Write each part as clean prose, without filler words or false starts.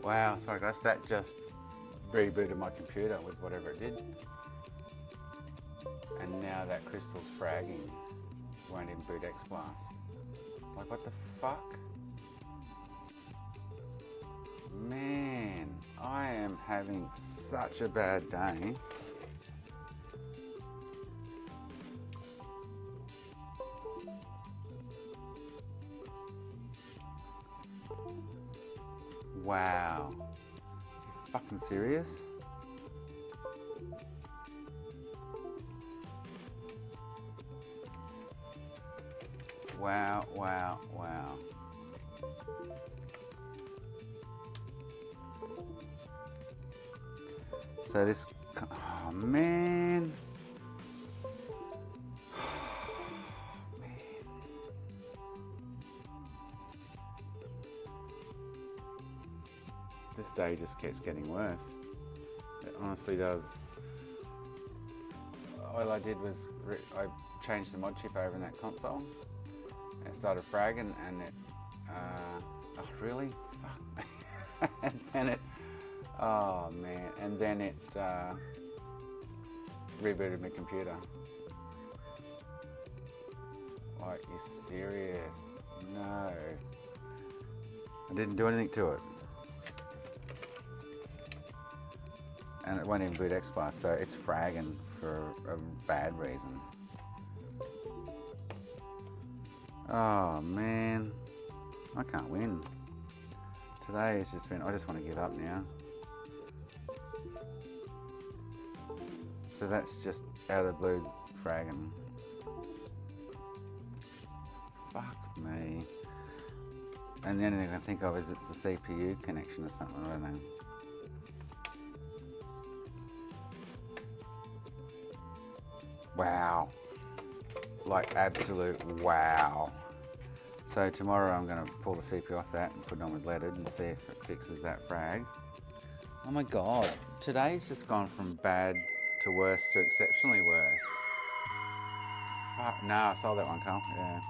Wow, sorry guys, that just rebooted my computer with whatever it did. And now that crystal's fragging. Won't even boot X-Blast. Like, what the fuck? Man, I am having such a bad day. Wow. You fucking serious? Wow, wow, wow. So this, oh man. This day just keeps getting worse. It honestly does. All I did was I changed the mod chip over in that console. And it started fragging, and it. Oh really? Fuck. And then it. Oh man! And then it rebooted my computer. Like, you serious? No. I didn't do anything to it. And it won't even boot X-Blast, so it's fragging for a bad reason. Oh man, I can't win. Today has just been, I just want to give up now. So that's just out of the blue fragging. Fuck me. And the only thing I can think of is it's the CPU connection or something, I don't know. Wow. Like, absolute wow. So tomorrow I'm going to pull the CPU off that and put it on with leaded and see if it fixes that frag. Oh my god, today's just gone from bad to worse to exceptionally worse. No, I sold that one, Carl. Yeah.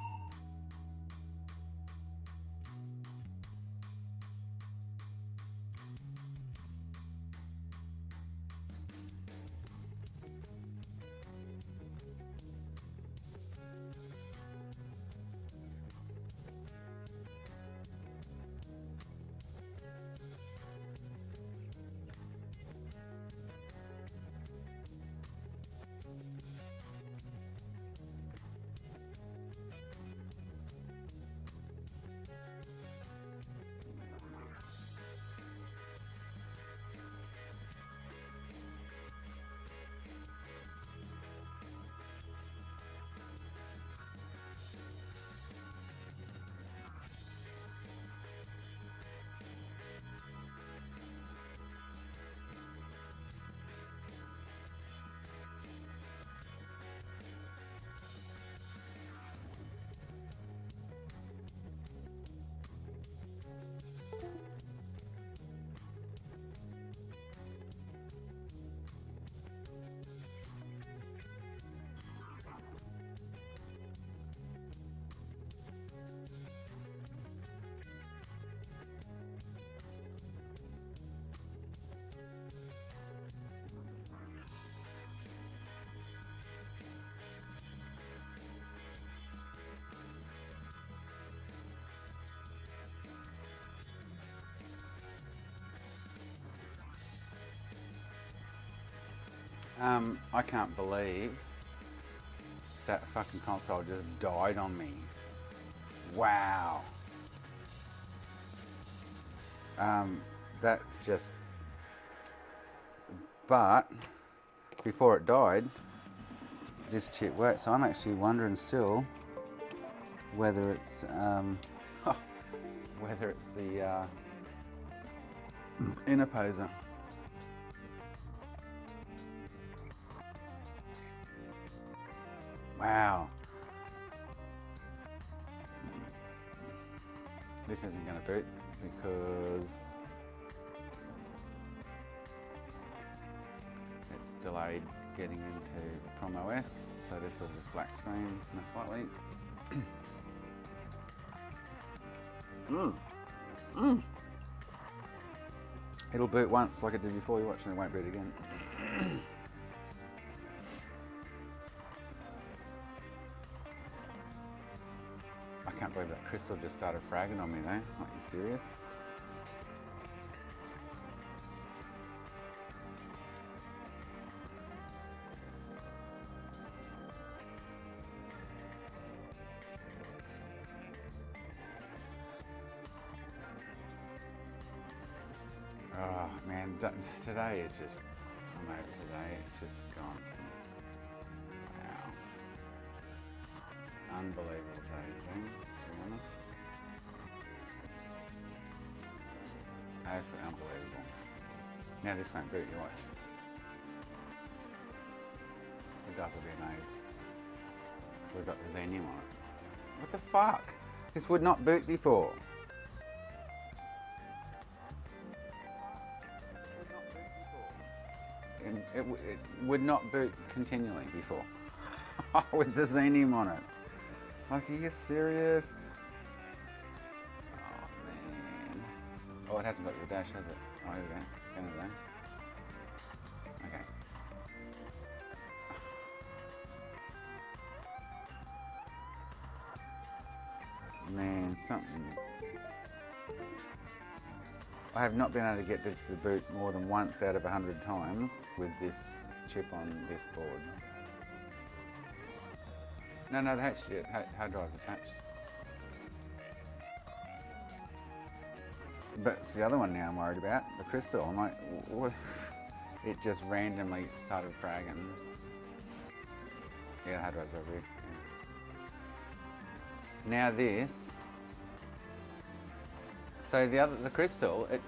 I can't believe that fucking console just died on me. Wow. That just, but before it died, this chip worked. So I'm actually wondering still whether it's whether it's the interposer. Wow. This isn't going to boot because it's delayed getting into Chrome OS, so this will just black screen most likely. It'll boot once like it did before you watched and it won't boot again. I can't believe that crystal just started fragging on me though. Are you serious? Oh man, today is just, I'm over today, it's just gone. Wow. Unbelievable day it's been, to be honest. Absolutely unbelievable. Now this won't boot, you watch. It does, will be amazed. Because we've got the Xenium on it. What the fuck? This would not boot before. It would not boot continually before with the Xenium on it. Like, are you serious? Oh man. Oh, it hasn't got your dash, has it? Oh, here we go. Scan it there. Okay. Man, something. I have not been able to get this to boot more than once out of 100 times with this chip on this board. No, the hard drive's attached. But it's the other one now I'm worried about, the crystal. I'm like, what? It just randomly started fragging. Yeah, the hard drive's over here. Yeah. Now this. So the crystal, it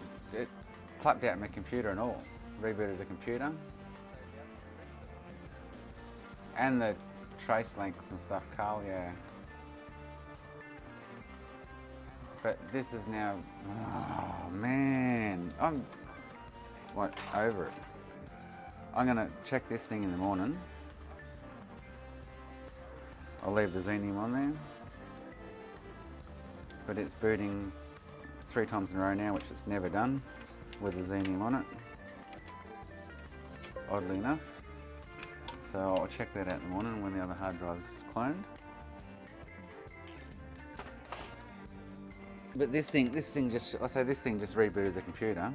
clapped out my computer and all, rebooted the computer, and the trace links and stuff, Carl, yeah. But this is now, oh man, I'm over it. I'm gonna check this thing in the morning. I'll leave the Xenium on there, but it's booting 3 times in a row now, which it's never done with the Xenium on it, oddly enough. So I'll check that out in the morning when the other hard drive's cloned. But this thing just rebooted the computer,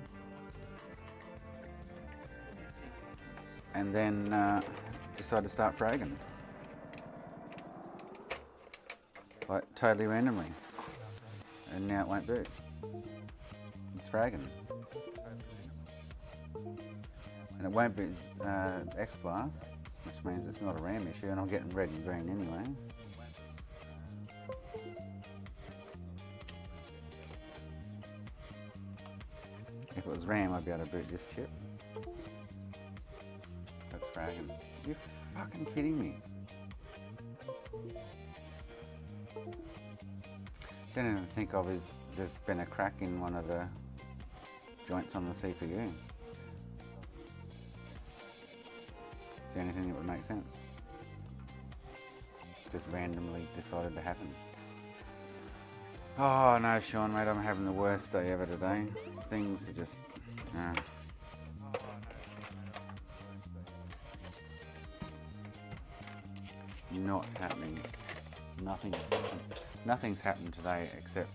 and then decided to start fragging, like totally randomly, and now it won't boot. It's fragging. And it won't boot X-Blast, which means it's not a RAM issue, and I'm getting red and green anyway. If it was RAM, I'd be able to boot this chip. That's fragging. You're fucking kidding me. Don't even think of is there's been a crack in one of the joints on the CPU. It's the only thing that would make sense. Just randomly decided to happen. Oh no, Sean, mate, I'm having the worst day ever today. Things are just... not happening. Nothing's happened today except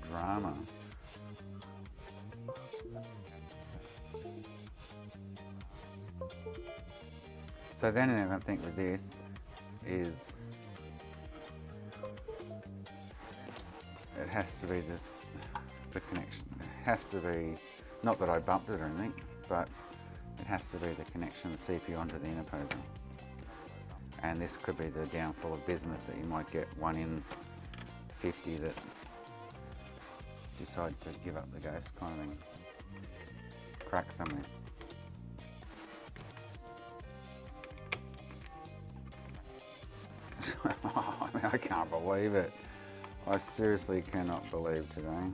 drama. So then I think with this is it has to be the connection. It has to be, not that I bumped it or anything, but it has to be the connection of the CPU onto the interposer. And this could be the downfall of bismuth, that you might get 1 in 50 that decide to give up the ghost kind of thing. Crack somewhere. I can't believe it. I seriously cannot believe today.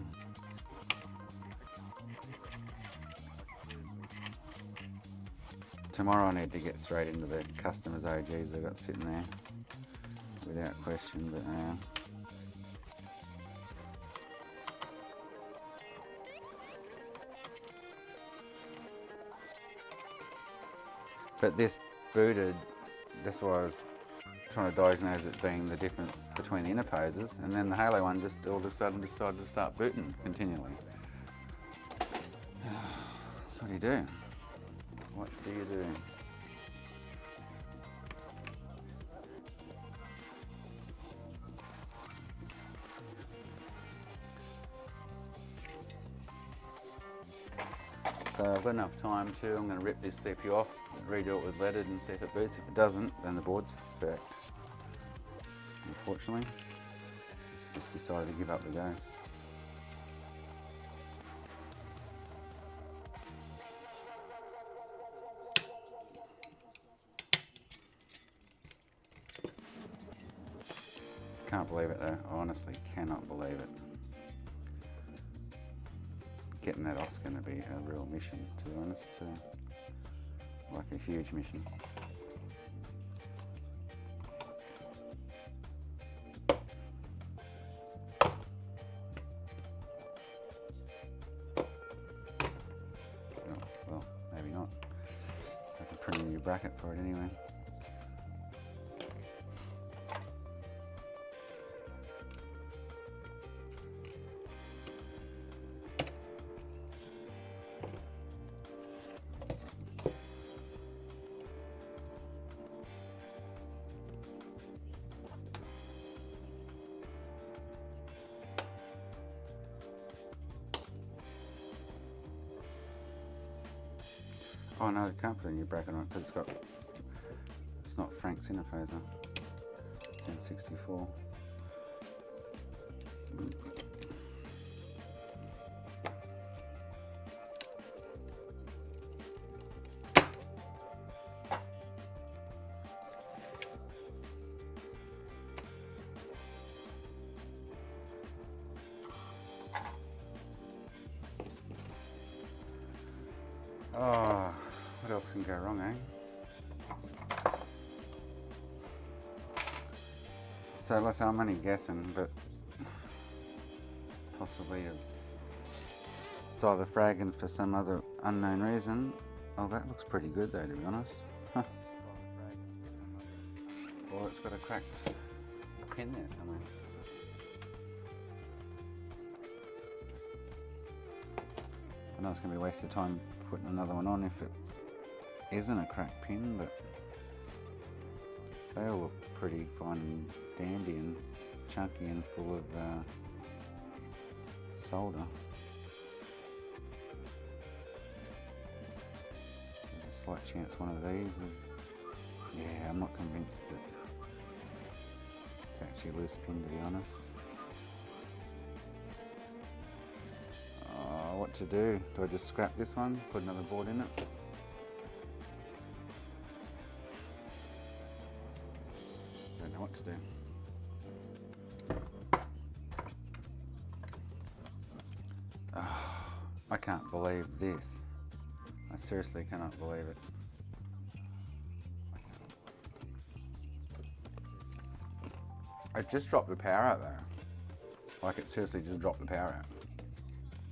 Tomorrow I need to get straight into the customers OGs I've got sitting there, without question, but but this booted, that's why I was trying to diagnose it being the difference between the interposers, and then the Halo one just all of a sudden decided to start booting continually. So what do you do? What do you do? So I've got enough time to, I'm going to rip this CPU off, redo it with leaded and see if it boots. If it doesn't, then the board's fucked. Unfortunately, it's just decided to give up the ghost. Can't believe it though, I honestly cannot believe it. Getting that off's going to be a real mission, to be honest, too. Like a huge mission. Oh, well, maybe not. I can print a new bracket for it anyway. Oh no, I can't put a new bracket on it because it's not Frank's interposer. It's N64. Oh, what else can go wrong, eh? So let's say I'm only guessing, but possibly it's either fragging for some other unknown reason. Oh, that looks pretty good though, to be honest. Huh. Or it's got a cracked pin there somewhere. I know it's going to be a waste of time putting another one on if it isn't a cracked pin, but they all look pretty fine and dandy and chunky and full of solder. There's a slight chance one of these yeah, I'm not convinced that it's actually a loose pin, to be honest. What to do? Do I just scrap this one, put another board in it? Don't know what to do. Oh, I can't believe this. I seriously cannot believe it. I just dropped the power out there. Like it seriously just dropped the power out.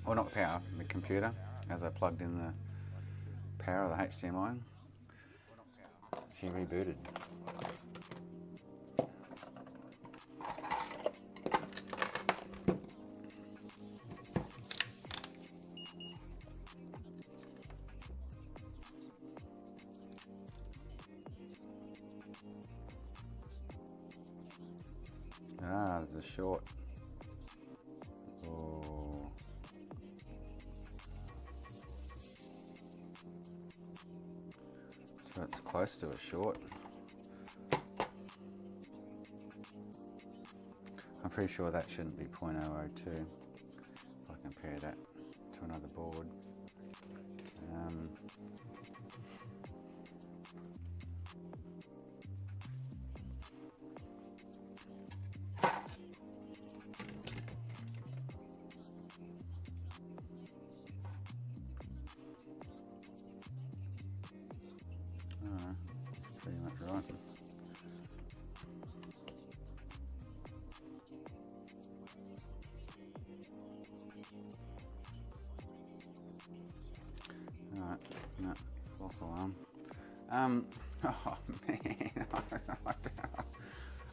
Well, not the power, the computer, as I plugged in the power of the HDMI. She rebooted. Ah, there's a short. Oh. So it's close to a short. I'm pretty sure that shouldn't be 0.002 if I compare that to another board. That's pretty much right. Alright, no, false alarm. Oh man,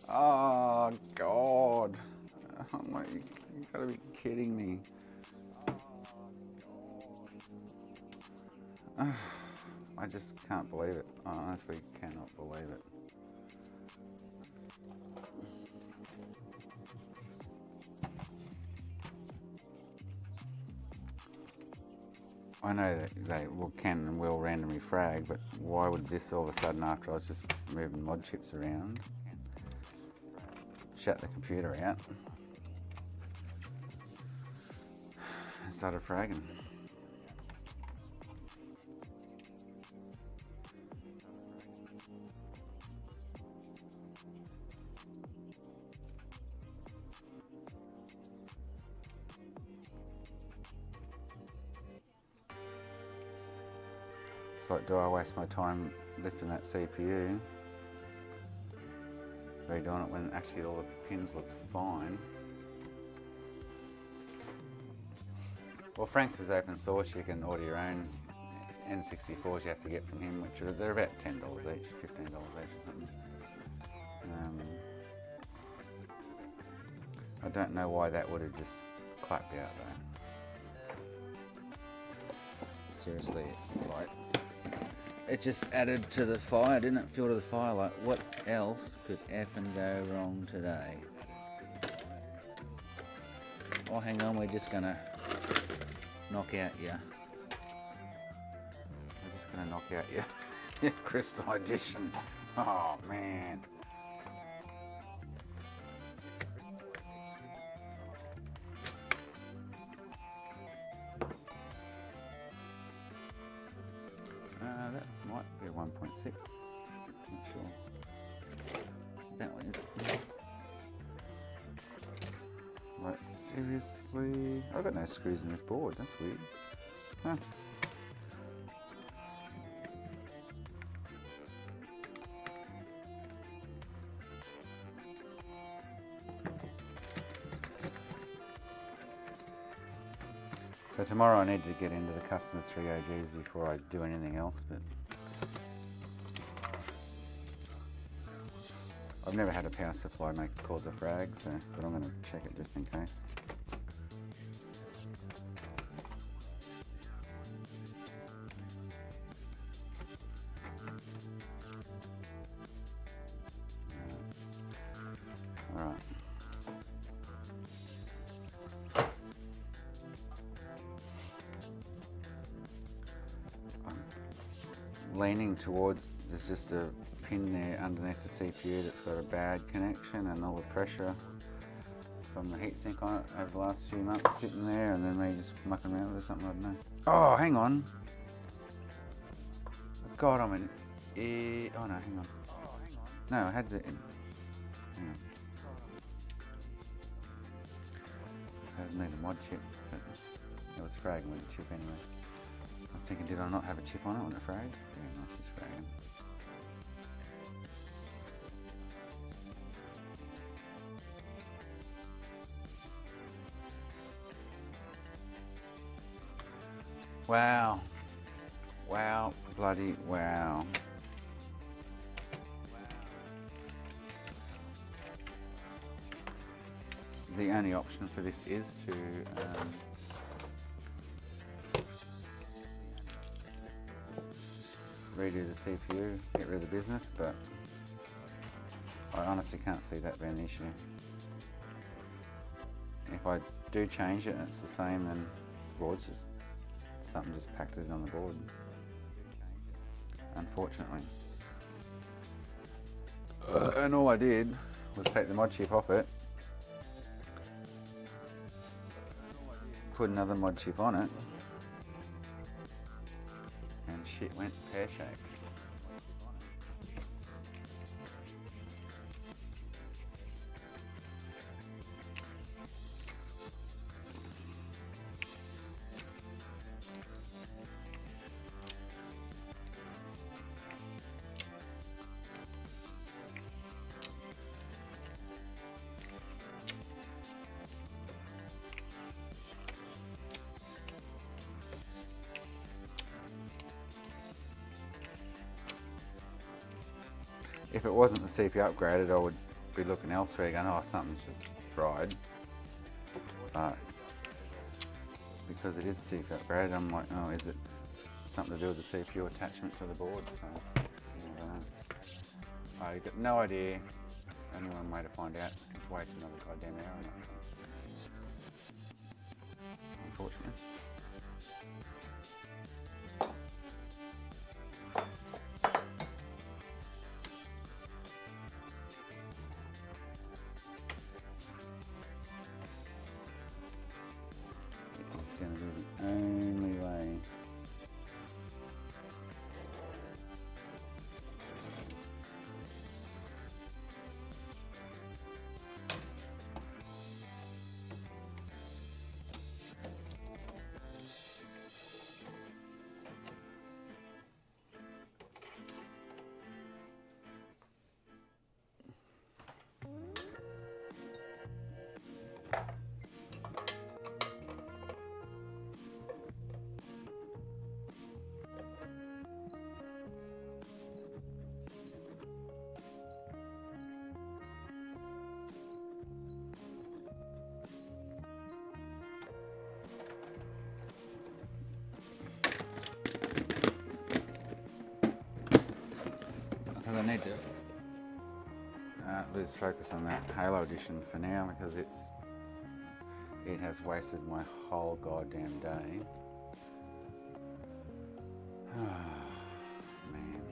oh God, oh my, you gotta be kidding me. I just can't believe it. I honestly cannot believe it. I know that they can and will randomly frag, but why would this all of a sudden, after I was just moving mod chips around, shut the computer out and started fragging? It's like, do I waste my time lifting that CPU, redoing it when actually all the pins look fine? Well, Frank's is open source. You can order your own N64s you have to get from him, which are, they're about $10 each, $15 each or something. I don't know why that would have just clapped out though. Seriously, it's like, it just added to the fire, didn't it? Fuel to the fire. Like, what else could effing go wrong today? Oh, hang on, we're just gonna knock out your. We're just gonna knock out your crystal edition. Oh man. That might be a 1.6. Not sure. That one is it. Like, seriously? I've got no screws in this board. That's weird. Huh. So tomorrow I need to get into the customer's 3 OGs before I do anything else, but I've never had a power supply cause a frag, so, but I'm going to check it just in case. All right. Leaning towards, there's just a pin there underneath the CPU that's got a bad connection, and all the pressure from the heatsink on it over the last few months sitting there, and then me just mucking around with it or something, I don't know. Oh, hang on. God, I'm in. Oh no, hang on. No, I had to. Hang on. So I need a mod chip, but it was fragging with the chip anyway. I was thinking, did I not have a chip on it when it fragged? Yeah, no, she's fragging. Wow. Wow, bloody wow. The only option for this is to redo the CPU, get rid of the business, but I honestly can't see that being an issue. If I do change it and it's the same, then well, it's just something just packed it on the board, unfortunately. And all I did was take the mod chip off it, put another mod chip on it, and shit went pear-shaped. if it wasn't the CPU upgraded, I would be looking elsewhere going, oh, something's just fried. But because it is CPU upgraded, I'm like, oh, is it something to do with the CPU attachment to the board? So, I don't know. I got no idea. Only one way to find out. It's waste another goddamn hour. I'm not sure. Unfortunately. It's going to be the only way. Because I need to lose focus on that Halo edition for now, because it has wasted my whole goddamn day. Man.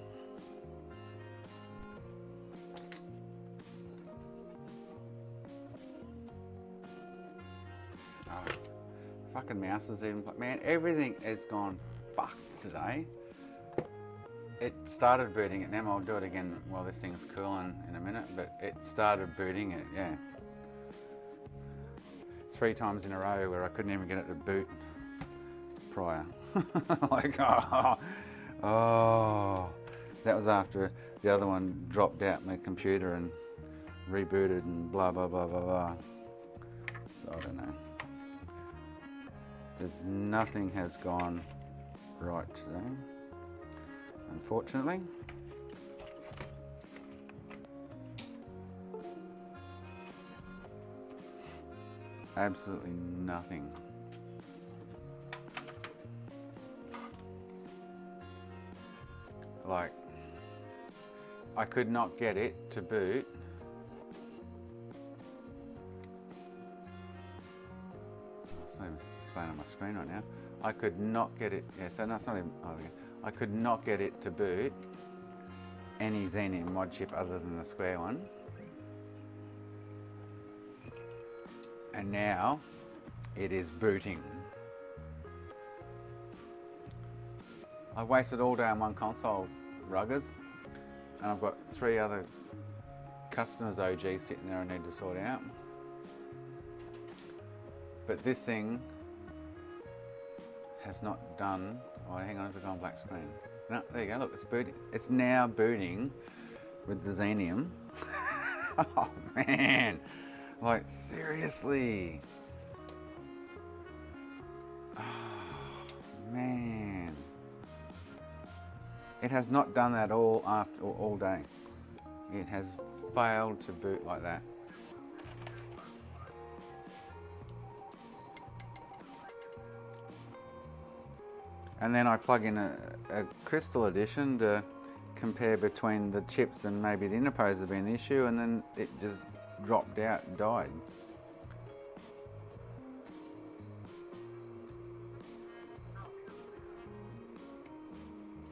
Oh, fucking mouse is even, man, everything has gone fucked today. It started booting it, now I'll do it again while this thing's cooling in a minute, but it started booting it, yeah. 3 times in a row where I couldn't even get it to boot prior. Like, oh, that was after the other one dropped out my computer and rebooted and blah, blah, blah, blah, blah. So I don't know. Nothing has gone right today, unfortunately. Absolutely nothing. Like, I could not get it to boot. It's not even displaying on my screen right now. I could not get it, yeah, so that's not even, oh, yeah. I could not get it to boot any Xenium mod chip other than the square one. And now it is booting. I've wasted all day on one console, ruggers, and I've got 3 other customers OG sitting there I need to sort out. But this thing has not done, oh hang on, it's gone black screen. No, there you go, look, it's booting. It's now booting with the Xenium. Oh man. Like, seriously. Oh, man. It has not done that all day. It has failed to boot like that. And then I plug in a Crystal edition to compare between the chips, and maybe the interposer being the issue, and then it just dropped out and died.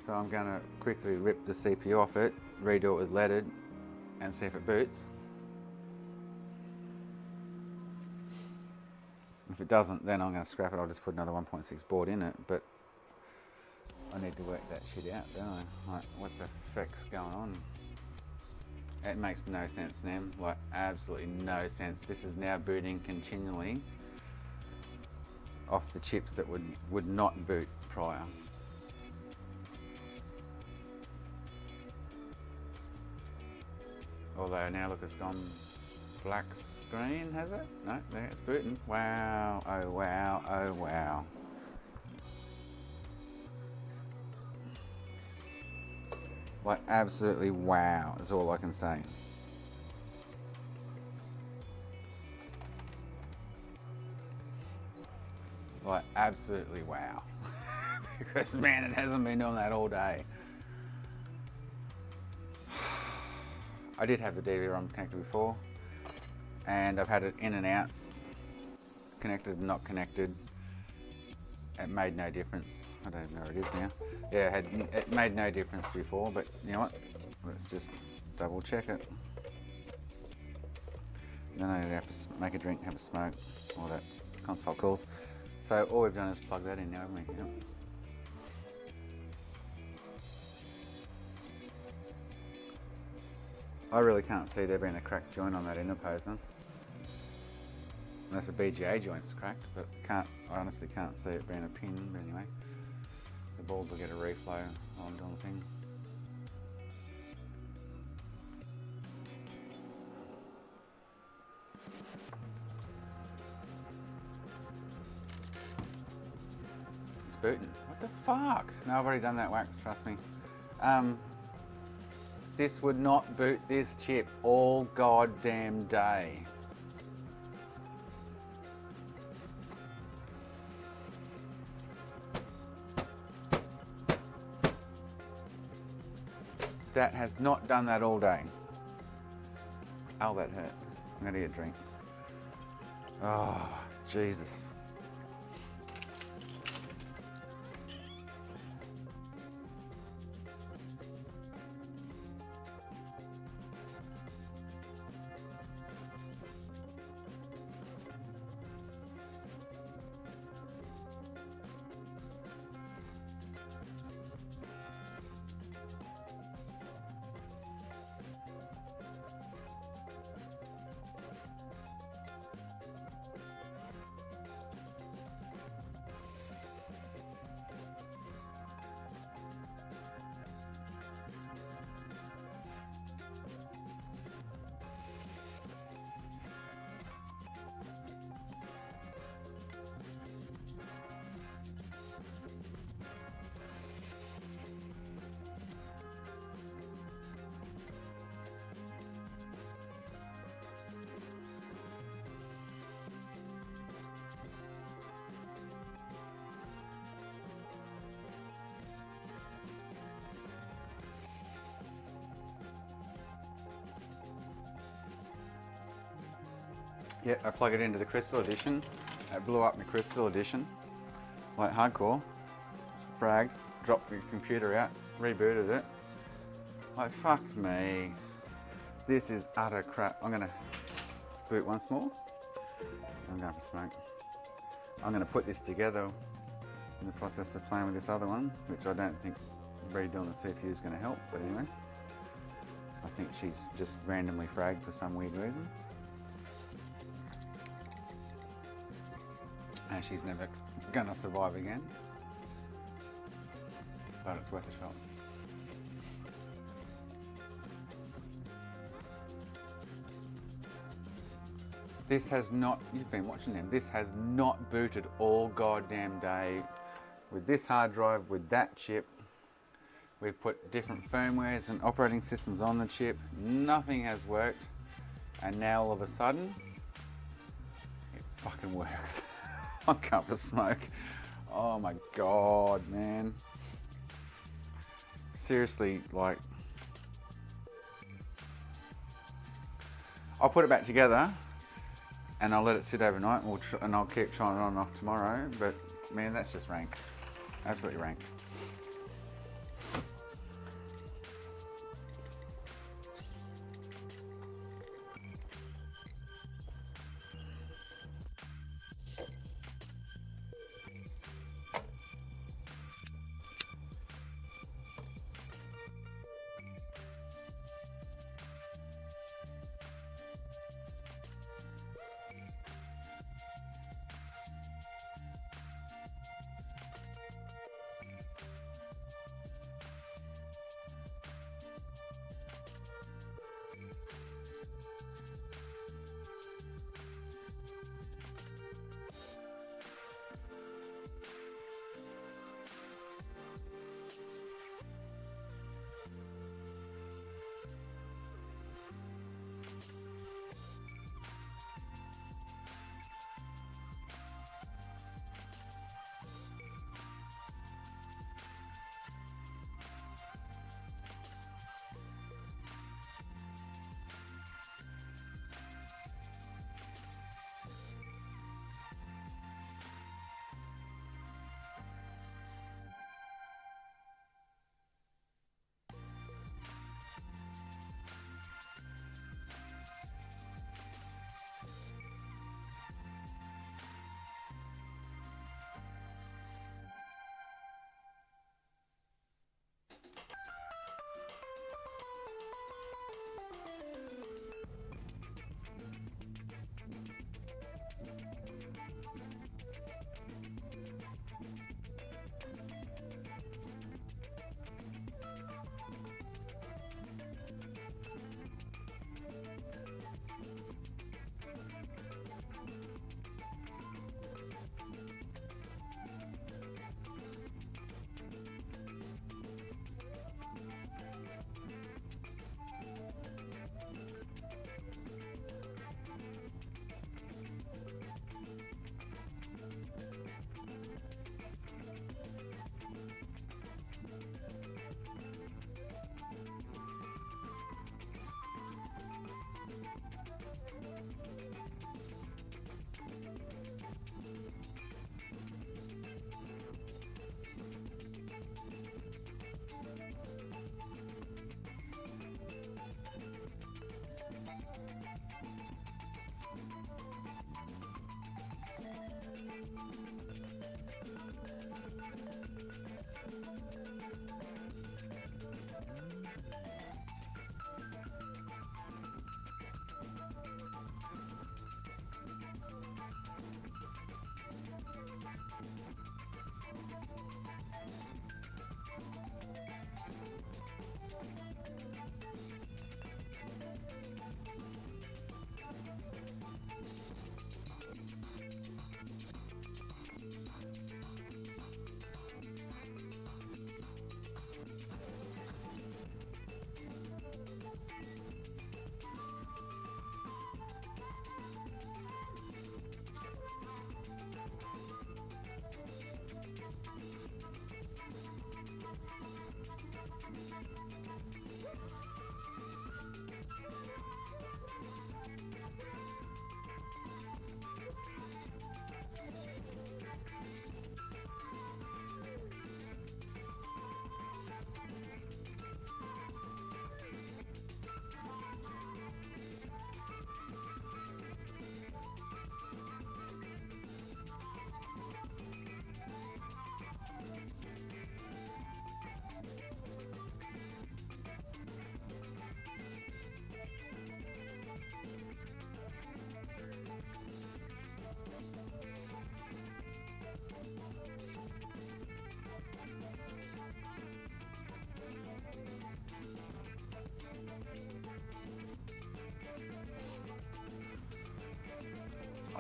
So I'm going to quickly rip the CPU off it, redo it with leaded, and see if it boots. If it doesn't, then I'm going to scrap it. I'll just put another 1.6 board in it, but I need to work that shit out, don't I? Like, what the fuck's going on? It makes no sense now, like absolutely no sense. This is now booting continually off the chips that would not boot prior. Although now look, it's gone black screen, has it? No, there it's booting. Wow, oh wow, oh wow. Like absolutely wow is all I can say. Like absolutely wow. Because man, it hasn't been doing that all day. I did have the DV-ROM connected before, and I've had it in and out, connected and not connected. It made no difference. I don't know where it is now. Yeah, it made no difference before, but you know what? Let's just double check it. Then I have to make a drink, have a smoke, all that console calls. So all we've done is plug that in now, haven't we? Yep. I really can't see there being a cracked joint on that interposer. Unless the BGA joint's cracked, but I honestly can't see it being a pin, but anyway. The balls will get a reflow while I'm doing the thing. It's booting. What the fuck? No, I've already done that whack, trust me. This would not boot this chip all goddamn day. That has not done that all day. Oh, that hurt. I'm gonna get a drink. Oh, Jesus. Yeah, I plug it into the Crystal Edition. It blew up my Crystal Edition, like hardcore. Fragged, dropped the computer out, rebooted it. Like fuck me. This is utter crap. I'm gonna boot once more. I'm going for smoke. I'm gonna put this together in the process of playing with this other one, which I don't think redoing the CPU is gonna help, but anyway. I think she's just randomly fragged for some weird reason. And she's never gonna survive again. But it's worth a shot. This has not, you've been watching them, this has not booted all goddamn day. With this hard drive, with that chip, we've put different firmwares and operating systems on the chip. Nothing has worked. And now all of a sudden, it fucking works. I can't for smoke. Oh my God, man. Seriously, like, I'll put it back together and I'll let it sit overnight and I'll keep trying it on and off tomorrow, but man, that's just rank. Absolutely rank.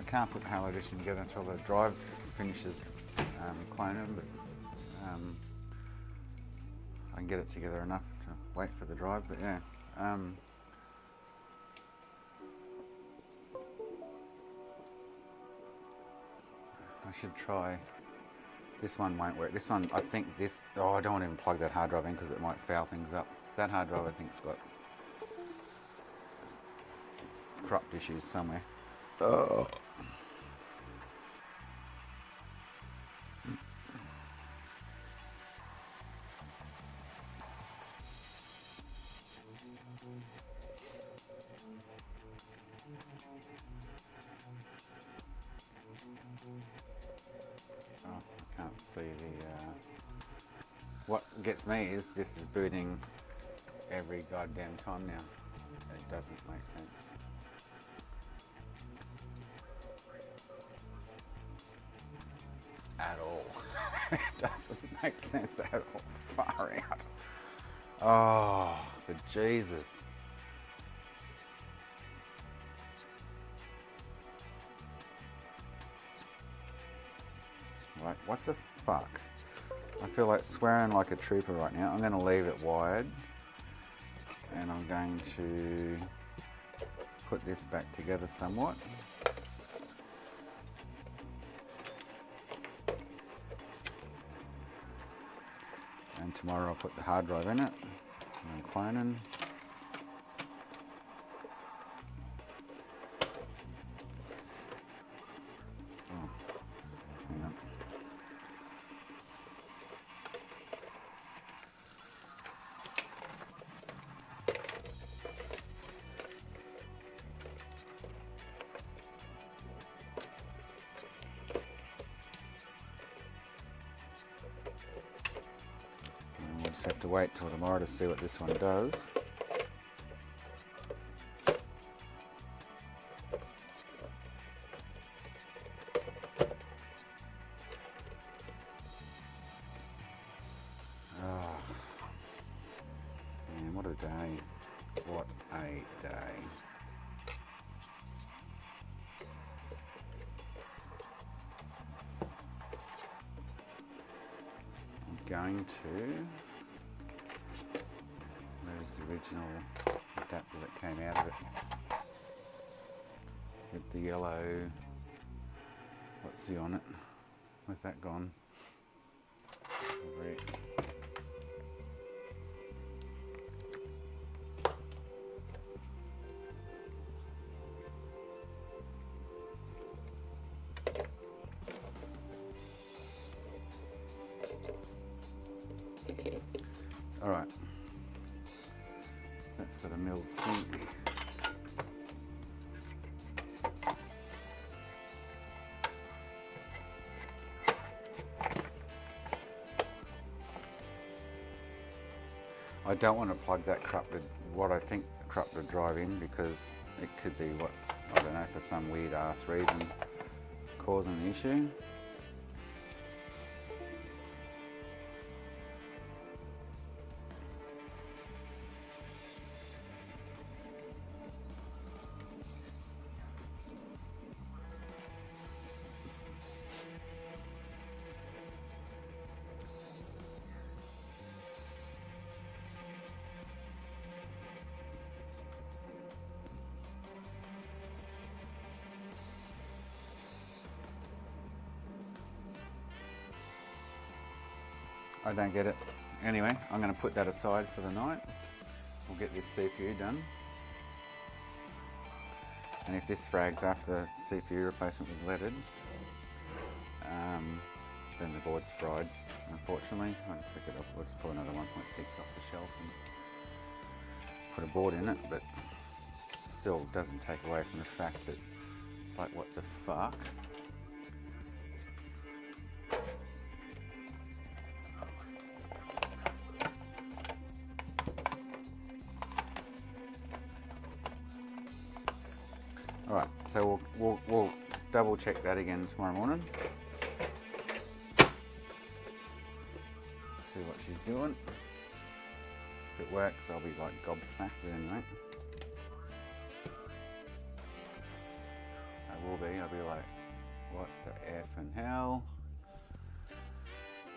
can't put the Halo Edition together until the drive finishes cloning, but I can get it together enough to wait for the drive, but yeah. I should try. This one won't work. This one, I think this, oh, I don't want to even plug that hard drive in because it might foul things up. That hard drive I think's got corrupt issues somewhere. Oh. I can't see the. What gets me is this is booting every goddamn time now. It doesn't make sense. At all. It doesn't make sense at all. Far out. Oh, but Jesus. Like, what the fuck? I feel like swearing like a trooper right now. I'm going to leave it wired. And I'm going to put this back together somewhat. And tomorrow I'll put the hard drive in it. And I'm cloning. Oh, hang on. We'll just have to wait till tomorrow to see what this one does. Oh, man, what a day. What a day. I'm going to... There's the original adapter that came out of it. With the yellow... What's the on it? Where's that gone? Over here. All right, that's got a milled sink. I don't want to plug that corrupted, what I think corrupted drive in, because it could be what's, I don't know, for some weird ass reason causing the issue. I don't get it. Anyway, I'm going to put that aside for the night. We'll get this CPU done. And if this frags after the CPU replacement was leaded, then the board's fried, unfortunately. I'll just pick it up. We'll just pull another 1.6 off the shelf and put a board in it, but still doesn't take away from the fact that it's like, what the fuck? All right, so we'll double check that again tomorrow morning. See what she's doing. If it works, I'll be like gobsmacked, but anyway. I will be. I'll be like, what the effing hell?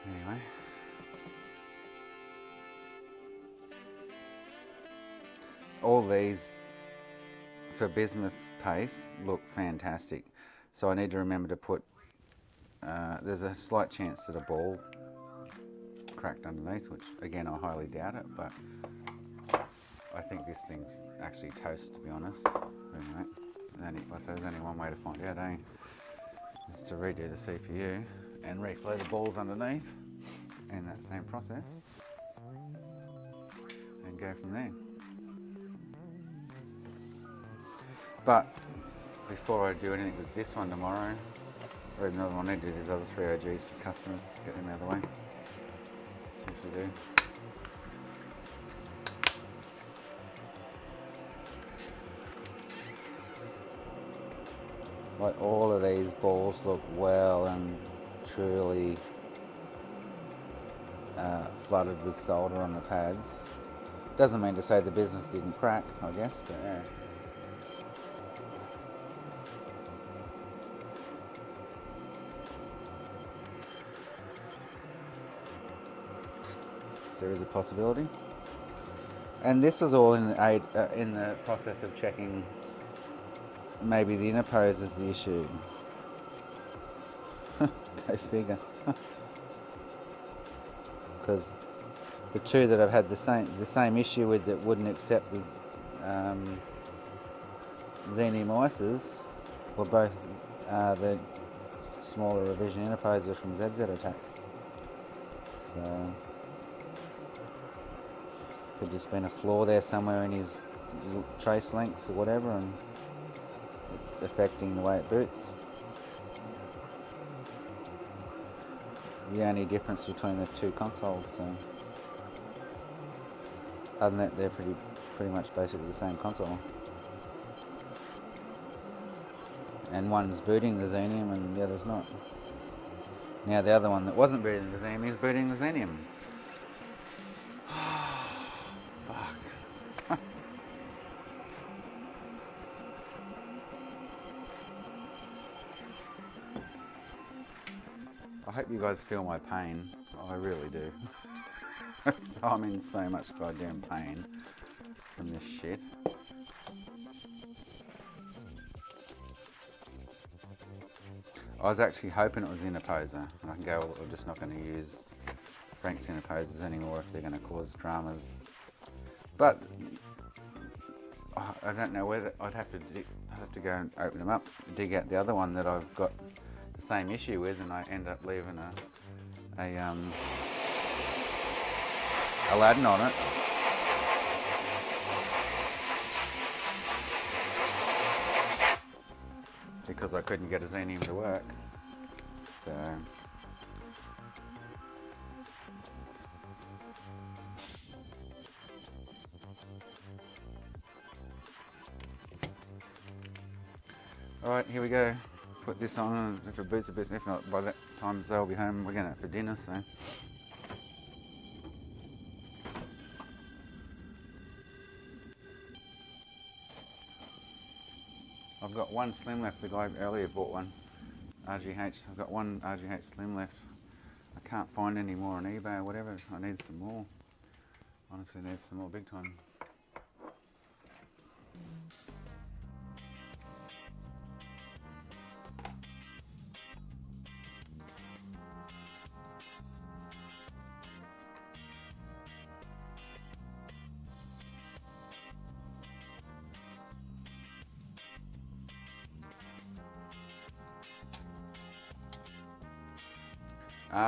Anyway. All these for bismuth paste look fantastic. So I need to remember to put, there's a slight chance that a ball cracked underneath, which again I highly doubt it, but I think this thing's actually toast, to be honest. Anyway, there's only one way to find out, eh? Is to redo the CPU and reflow the balls underneath in that same process and go from there. But before I do anything with this one tomorrow, or even another one, I need to do these other 3 OGs for customers, get them out of the way. Usually do. Like all of these balls look well and truly flooded with solder on the pads. Doesn't mean to say the business didn't crack, I guess, but yeah. There is a possibility. And this was all in the process of checking maybe the inner pose is the issue. Go figure. Because the two that I've had the same issue with that wouldn't accept the Xenium ICEs were both the smaller revision interposer from ZZ Attack. So could just been a flaw there somewhere in his trace lengths or whatever, and it's affecting the way it boots. It's the only difference between the two consoles. So other than that, they're pretty much basically the same console. And one's booting the Xenium and the other's not. Now the other one that wasn't booting the Xenium is booting the Xenium. Fuck. I hope you guys feel my pain. I really do. I'm in so much goddamn pain from this shit. I was actually hoping it was interposer. I can go, well, we're just not going to use Frank's interposers anymore if they're going to cause dramas. But I don't know whether I'd have to go and open them up, dig out the other one that I've got the same issue with, and I end up leaving Aladdin on it. Because I couldn't get a Xenium to work. So alright, here we go. Put this on, and if it boots a bit, if not by that time they'll be home, we're going out for dinner, so. I've got one Slim left. The guy earlier bought one RGH. I've got one RGH Slim left. I can't find any more on eBay or whatever. I need some more. Honestly, need some more big time.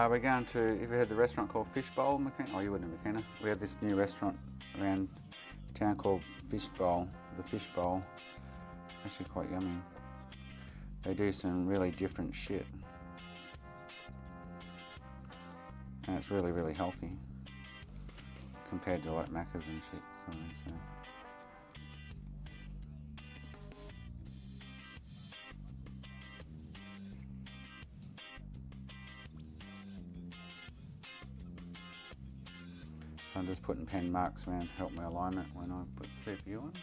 We're going to, have you heard the restaurant called Fishbowl, McKenna? Oh, you wouldn't have, McKenna. We have this new restaurant around town called Fishbowl, the Fishbowl. Actually quite yummy. They do some really different shit. And it's really, really healthy compared to like Macca's and shit. So. So I'm just putting pen marks around to help my alignment when I put the CPU on.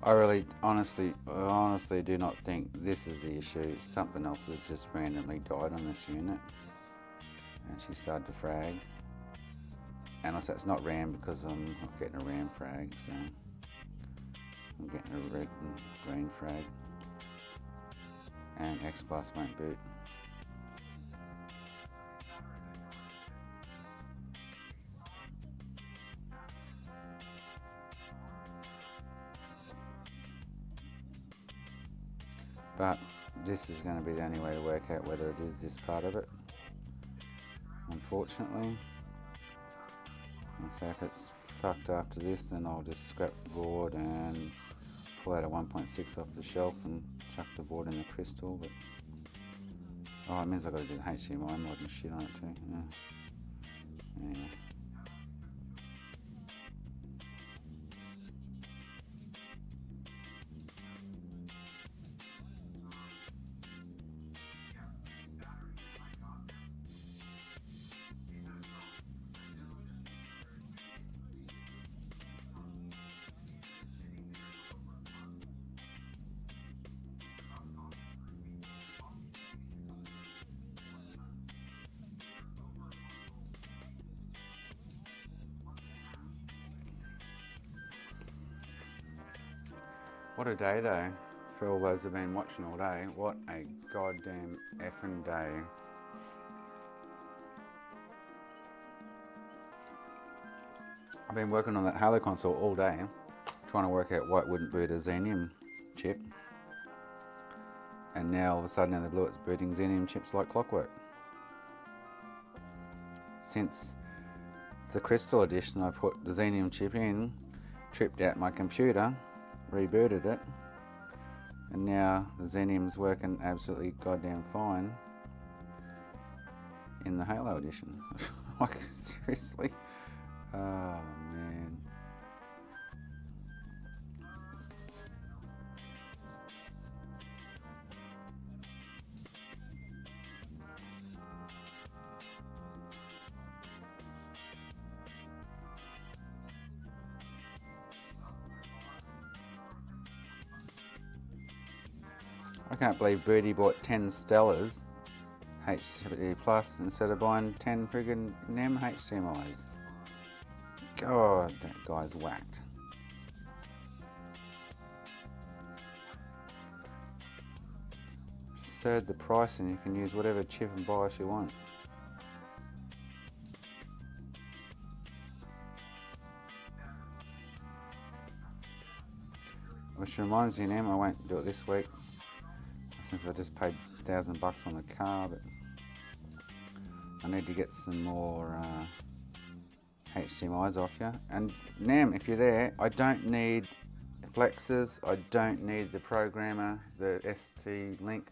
I honestly do not think this is the issue. Something else has just randomly died on this unit, and she started to frag. And also it's not RAM because I'm not getting a RAM frag, so I'm getting a red and green frag. And X Plus won't boot. But this is going to be the only way to work out whether it is this part of it, unfortunately. And so if it's fucked after this, then I'll just scrap the board and pull out a 1.6 off the shelf and chuck the board in the crystal. But oh, it means I've got to do the HDMI mod and shit on it too. Yeah. Anyway. What a day though, for all those who've been watching all day. What a goddamn effing day. I've been working on that Halo console all day, trying to work out why it wouldn't boot a Xenium chip. And now all of a sudden out of the blue it's booting Xenium chips like clockwork. Since the Crystal Edition, I put the Xenium chip in, tripped out my computer, rebooted it, and now the Xenium's working absolutely goddamn fine in the Halo Edition. Like, seriously? Oh man. I can't believe Birdie bought 10 Stellars HDMI Plus instead of buying 10 friggin' NEM HDMIs. God, that guy's whacked. Third the price and you can use whatever chip and BIOS you want. Which reminds me, NEM, I won't do it this week since I just paid $1,000 on the car, but I need to get some more HDMIs off you. And NEM, if you're there, I don't need flexes, I don't need the programmer, the ST link.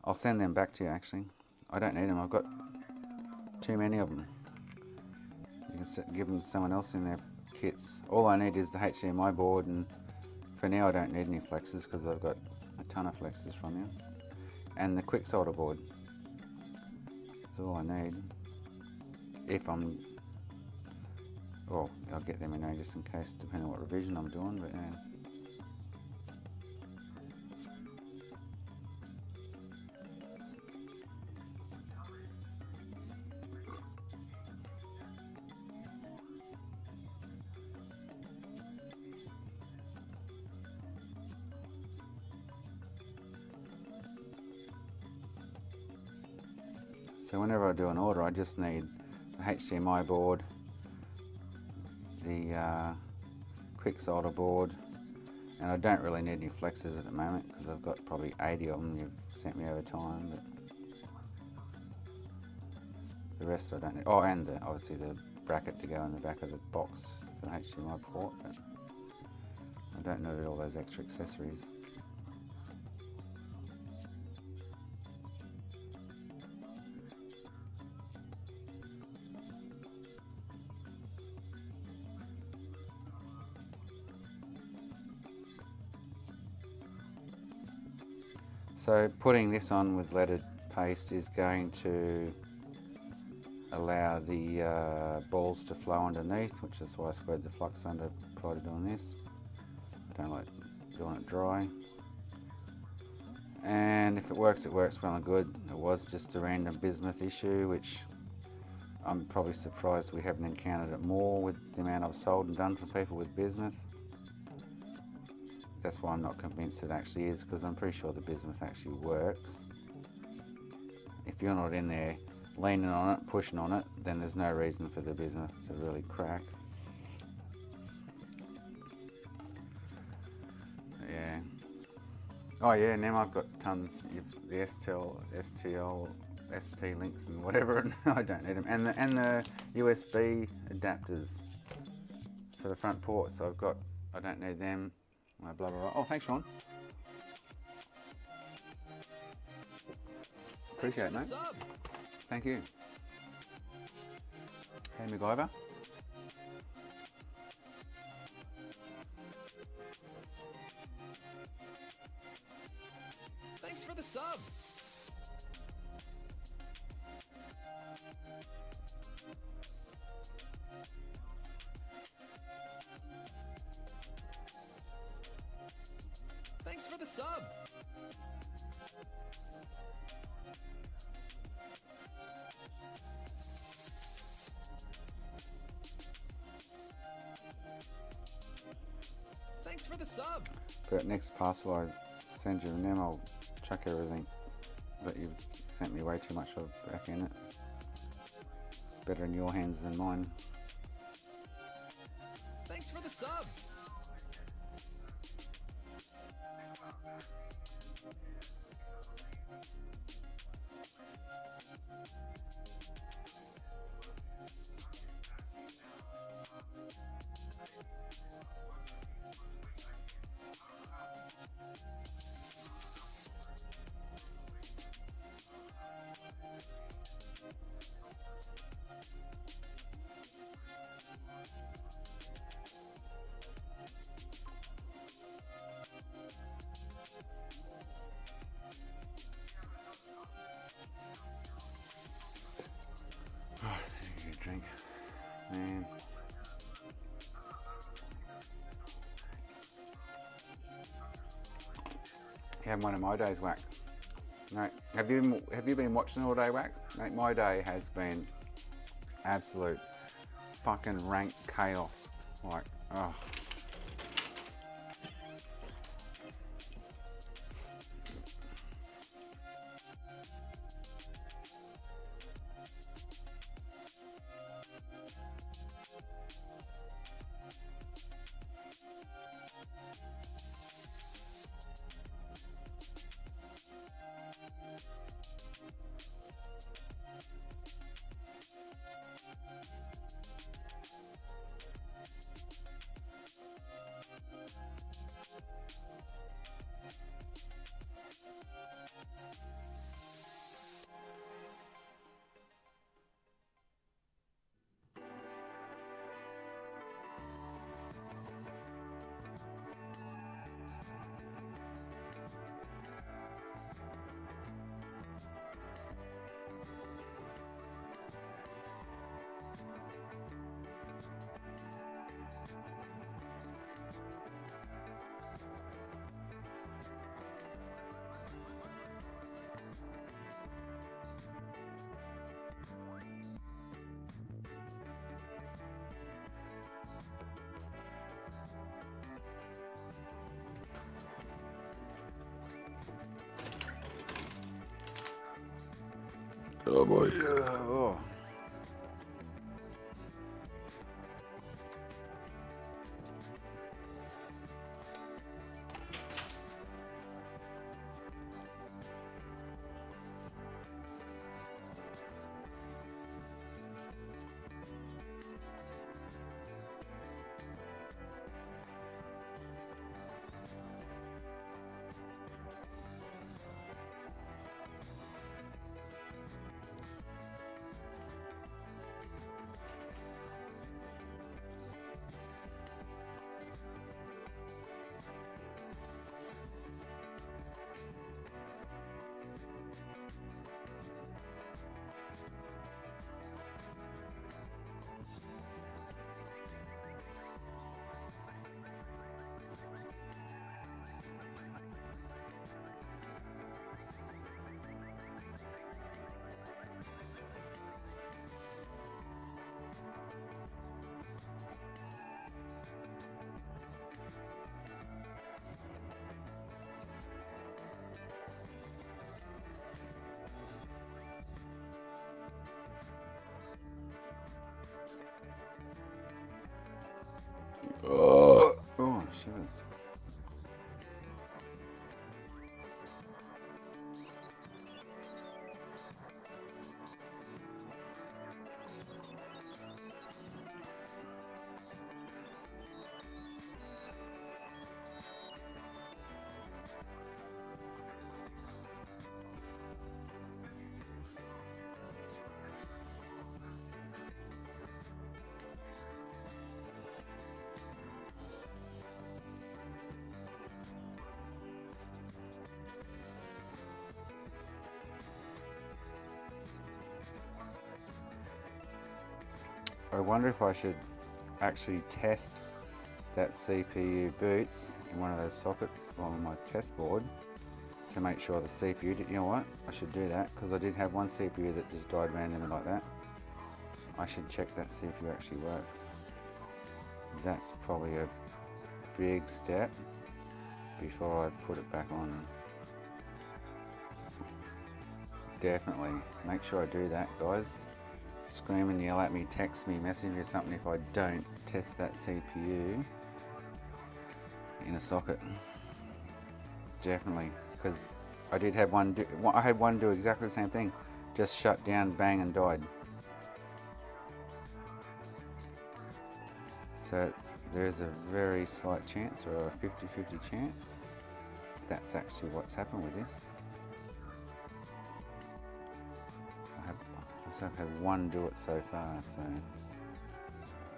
I'll send them back to you actually. I don't need them, I've got too many of them. You can give them to someone else in their kits. All I need is the HDMI board, and for now I don't need any flexes because I've got a ton of flexes from you. And the quick solder board. That's all I need. If I'm, well, I'll get them in there just in case, depending on what revision I'm doing, but yeah. So whenever I do an order, I just need the HDMI board, the quick solder board, and I don't really need any flexes at the moment because I've got probably 80 of them you've sent me over time, but the rest I don't need. Oh, and obviously the bracket to go in the back of the box for the HDMI port, but I don't need all those extra accessories. So putting this on with leaded paste is going to allow the balls to flow underneath, which is why I squared the flux under prior to doing this. I don't like doing it dry. And if it works well and good. It was just a random bismuth issue, which I'm probably surprised we haven't encountered it more with the amount I've sold and done for people with bismuth. That's why I'm not convinced it actually is, because I'm pretty sure the bismuth actually works. If you're not in there leaning on it, pushing on it, then there's no reason for the bismuth to really crack. Yeah. Oh yeah, now I've got tons of the STL, ST links and whatever, and I don't need them. And the USB adapters for the front ports, I don't need them. Blah, blah, blah. Oh, thanks, Sean. Appreciate it, mate. Thank you. Hey, MacGyver. Thanks for the sub. Thanks for the sub. Thanks for the sub. But next parcel I send you, and then I'll chuck everything that you've sent me way too much of back in it. It's better in your hands than mine. Thanks for the sub. Drink, man. You have one of my days, Whack. No, have you been watching all day, Whack? Mate, my day has been absolute fucking rank chaos. Like, oh. Oh boy. Oh. I wonder if I should actually test that CPU boots in one of those sockets on my test board to make sure the CPU did, you know what, I should do that because I did have one CPU that just died randomly like that. I should check that CPU actually works. That's probably a big step before I put it back on. Definitely make sure I do that, guys. Scream and yell at me, text me, message me or something if I don't test that CPU in a socket. Definitely, because I did have one do, I had one do exactly the same thing, just shut down, bang, and died. So there's a very slight chance, or a 50-50 chance, that's actually what's happened with this. I've had one do it so far, so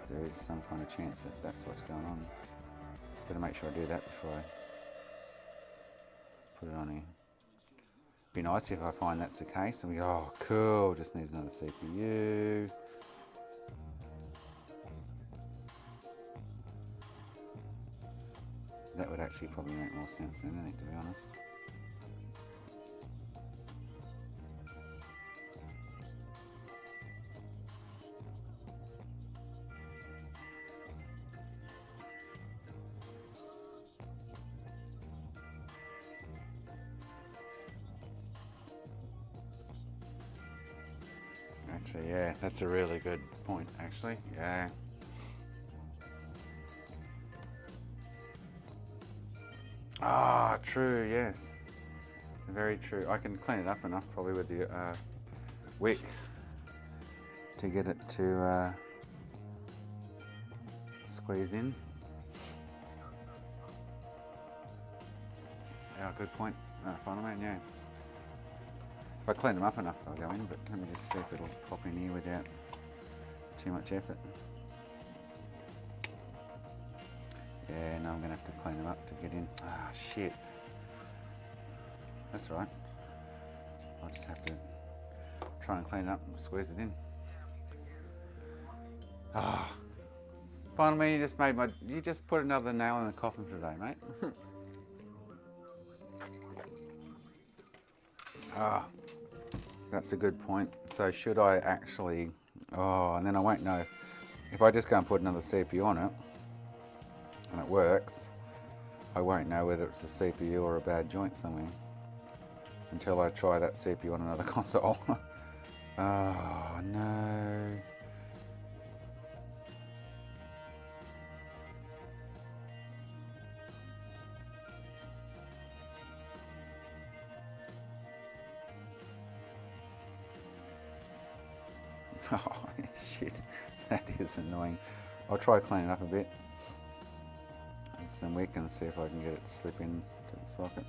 there is some kind of chance that that's what's going on. Better make sure I do that before I put it on here. Be nice if I find that's the case and we go, oh cool, just needs another CPU. That would actually probably make more sense than anything, to be honest. Actually, yeah, that's a really good point, actually, yeah. Ah, true, yes. Very true. I can clean it up enough probably with the wick to get it to squeeze in. Yeah, good point, final man, yeah. If I clean them up enough, they'll go in, but let me just see if it'll pop in here without too much effort. Yeah, no, I'm gonna have to clean them up to get in. Ah, shit. That's right. I'll just have to try and clean it up and squeeze it in. Ah. Finally, you just put another nail in the coffin today, mate. Ah. That's a good point. So should I actually, oh, and then I won't know. If I just go and put another CPU on it, and it works, I won't know whether it's a CPU or a bad joint somewhere until I try that CPU on another console. Oh no. Oh shit, that is annoying. I'll try cleaning up a bit with some wick and see if I can get it to slip in to the socket.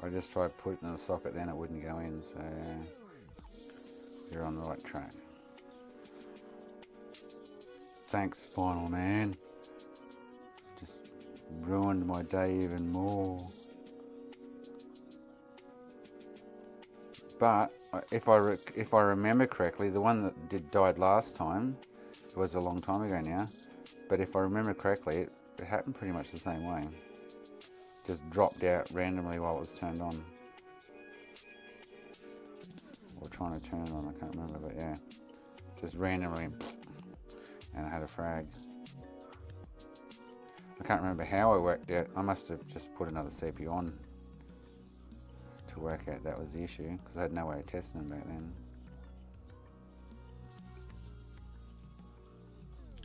I just tried putting it in the socket, then it wouldn't go in, so you're on the right track. Thanks, final man. Just ruined my day even more. But if I remember correctly, the one that died last time, it was a long time ago now, but if I remember correctly, it happened pretty much the same way. Just dropped out randomly while it was turned on. Or trying to turn it on, I can't remember, but yeah. Just randomly, and I had a frag. I can't remember how I worked out. I must have just put another CPU on to work out that was the issue, because I had no way of testing them back then.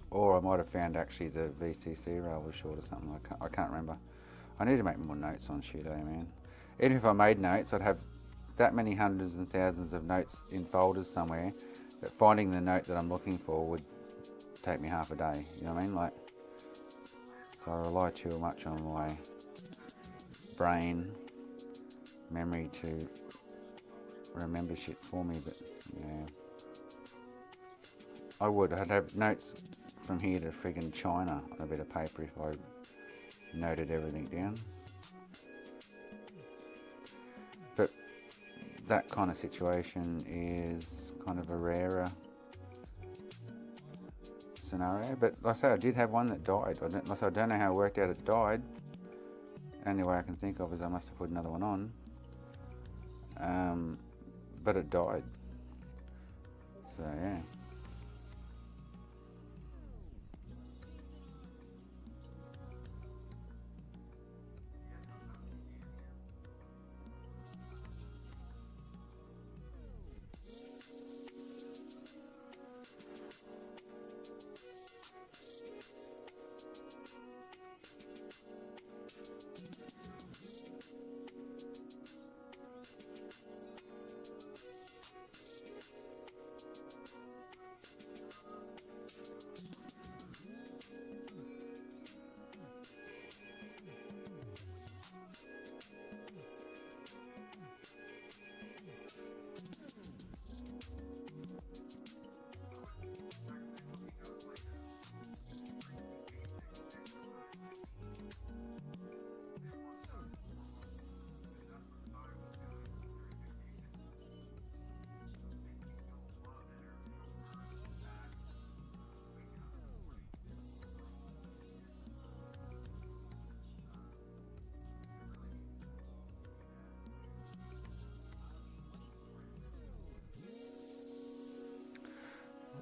Or I might have found actually the VCC rail was short or something, I can't remember. I need to make more notes on shit, man. Even if I made notes, I'd have that many hundreds and thousands of notes in folders somewhere that finding the note that I'm looking for would take me half a day, you know what I mean? Like, So I rely too much on my brain memory to remember shit for me, but yeah. I'd have notes from here to friggin' China on a bit of paper if I noted everything down. But that kind of situation is kind of a rarer scenario. But like I say, I did have one that died. I don't know how it worked out it died. The only way I can think of is I must have put another one on. But it died. So yeah.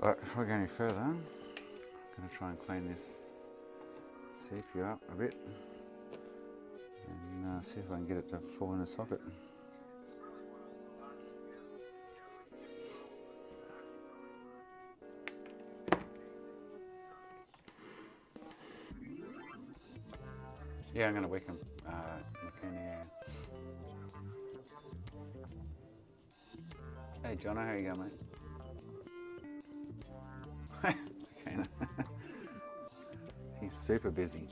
But before we go any further, I'm going to try and clean this CPU up a bit and see if I can get it to fall in the socket. Yeah, I'm going to wick him, McKenna. Hey, Jono, how you going, mate? He's super busy.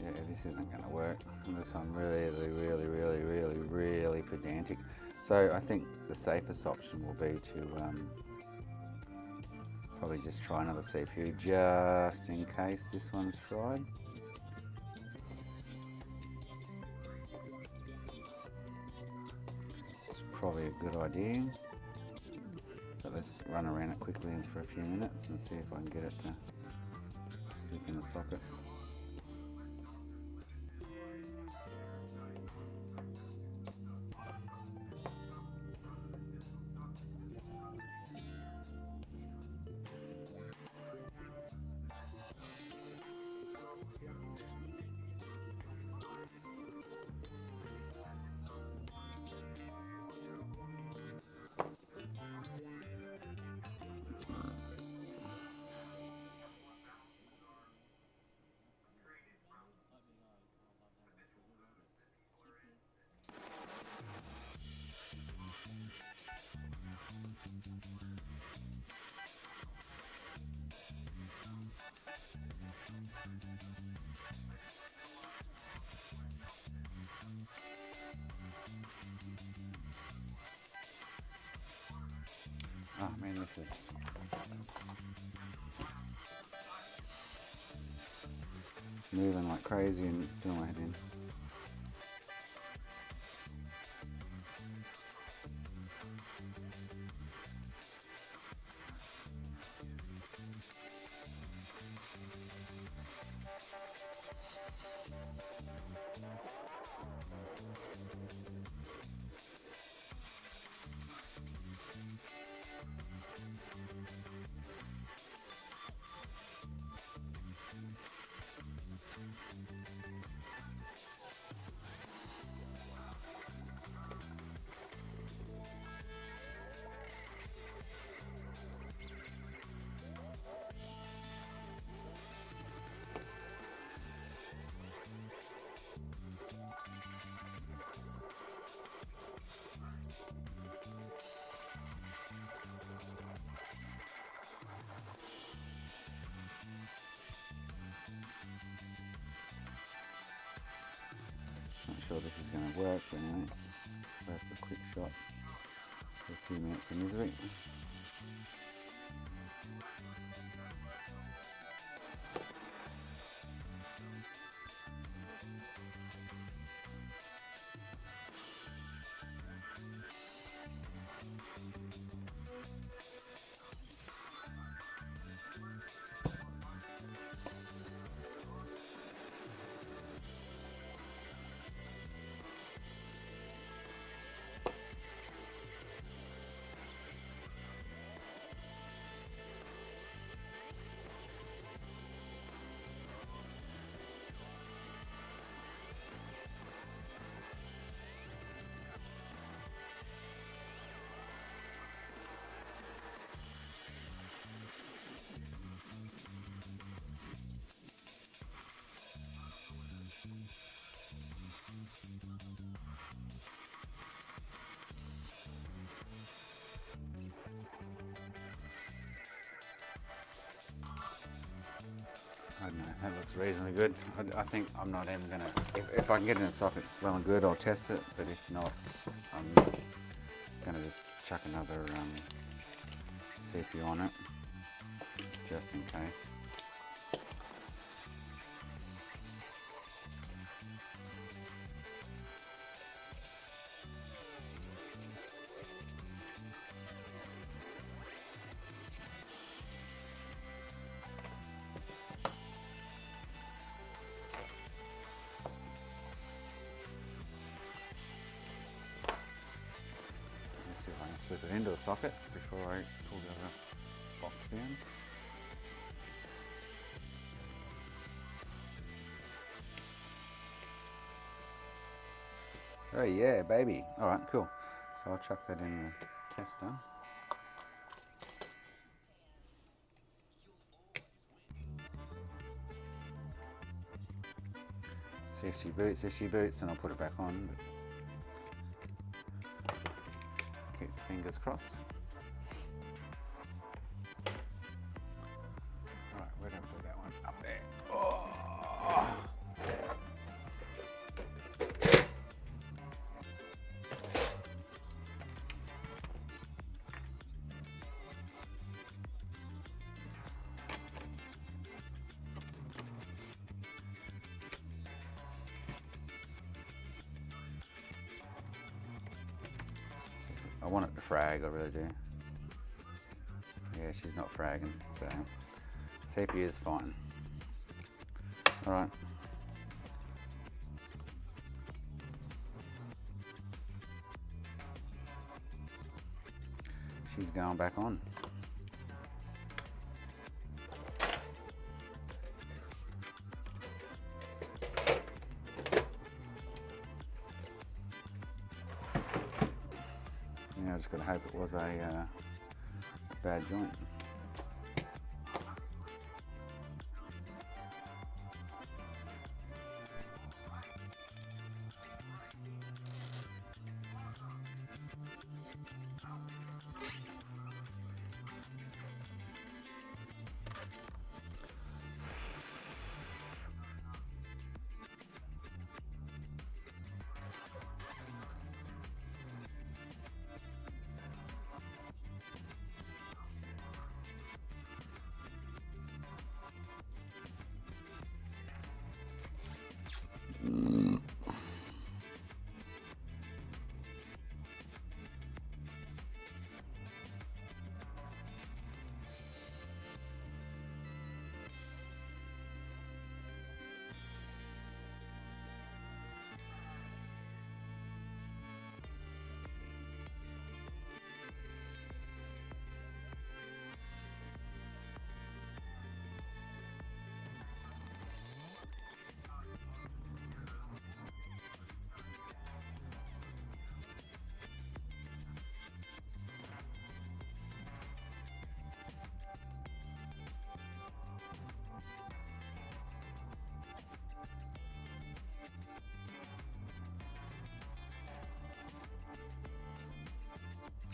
Yeah, this isn't going to work unless I'm really pedantic. So I think the safest option will be to probably just try another CPU just in case this one's fried. It's probably a good idea. But let's run around it quickly for a few minutes and see if I can get it to slip in the socket. And this is moving like crazy and doing my head in. Not sure this is going to work, but anyway, worth a quick shot for a few minutes of misery. I don't know, that looks reasonably good. I think I'm not even going to, if I can get it in a socket well and good, I'll test it, but if not, I'm going to just chuck another CPU on it, just in case. Slip it into a socket before I pull the other box down. Oh yeah, baby. Alright, cool. So I'll chuck that in the tester. See if she boots, then I'll put it back on. Keep fingers crossed. Alright, where do I put that one? Up there. Oh. I want it to frag, I really do. Yeah, she's not fragging, so CPU is fine. Alright. She's going back on. Yeah, I just gotta hope it was a bad joint.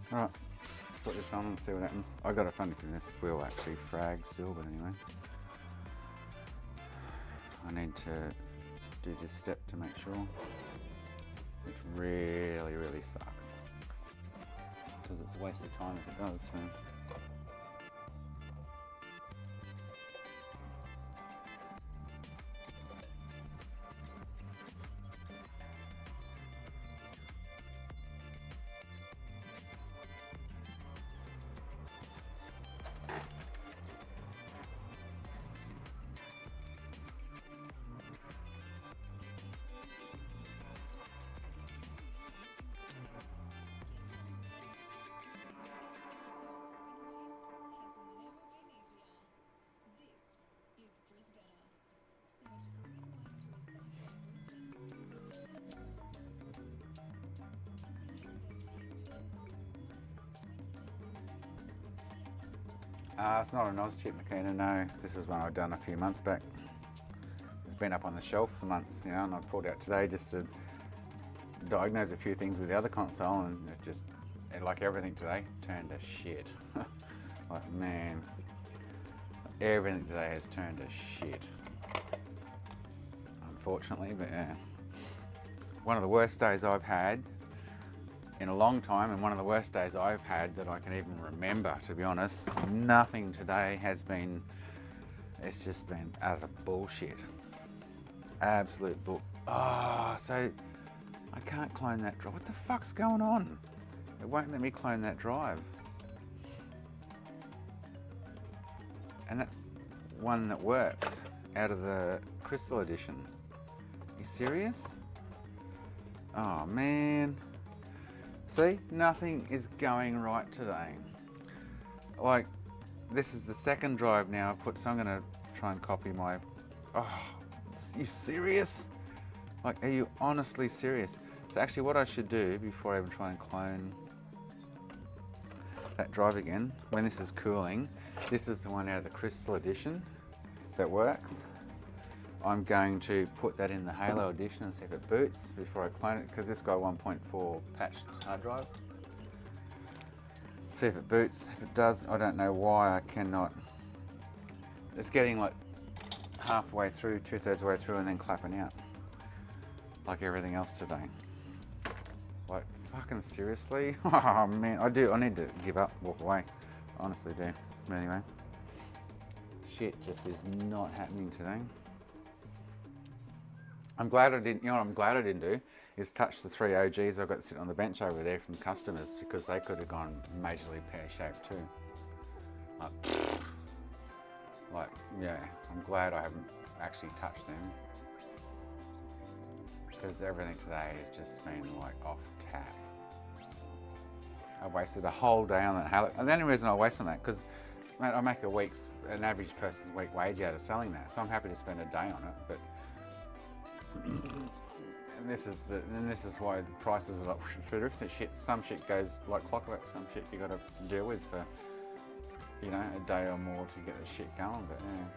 Alright, let's put this on and see what happens. I got a funny feeling this will actually frag still, but anyway. I need to do this step to make sure, which really, really sucks. Because it's a waste of time if it does, so. It's not a NOS chip, Makina, no. This is one I've done a few months back. It's been up on the shelf for months, you know, and I pulled it out today just to diagnose a few things with the other console, and it just, like everything today, turned to shit. Like, man, everything today has turned to shit. Unfortunately, but yeah. One of the worst days I've had in a long time, and one of the worst days I've had that I can even remember, to be honest. Nothing today has been, it's just been utter bullshit. Absolute bull. Oh, so I can't clone that drive. What the fuck's going on? It won't let me clone that drive. And that's one that works out of the Crystal Edition. You serious? Oh man. See, nothing is going right today. Like, this is the second drive now I've put, so I'm gonna try and copy my, oh, are you serious? Like, are you honestly serious? So actually what I should do before I even try and clone that drive again, when this is cooling, this is the one out of the Crystal Edition that works. I'm going to put that in the Halo Edition and see if it boots before I clone it, because this got a 1.4 patched hard drive. See if it boots. If it does, I don't know why I cannot. It's getting like halfway through, 2/3 way through, and then clapping out. Like everything else today. Like, fucking seriously? Oh man, I need to give up, walk away. I honestly do. But anyway. Shit just is not happening today. I'm glad I didn't, you know what I'm glad I didn't do, is touch the 3 OGs I've got sitting on the bench over there from customers, because they could have gone majorly pear-shaped too. Like, yeah, I'm glad I haven't actually touched them. Because everything today has just been like off tap. I wasted a whole day on that Halo, and the only reason I wasted on that, because mate, I make an average person's week wage out of selling that, so I'm happy to spend a day on it, but and this is why the prices are like through the roof. Shit, some shit goes like clockwork, some shit you got to deal with for, you know, a day or more to get the shit going. But yeah.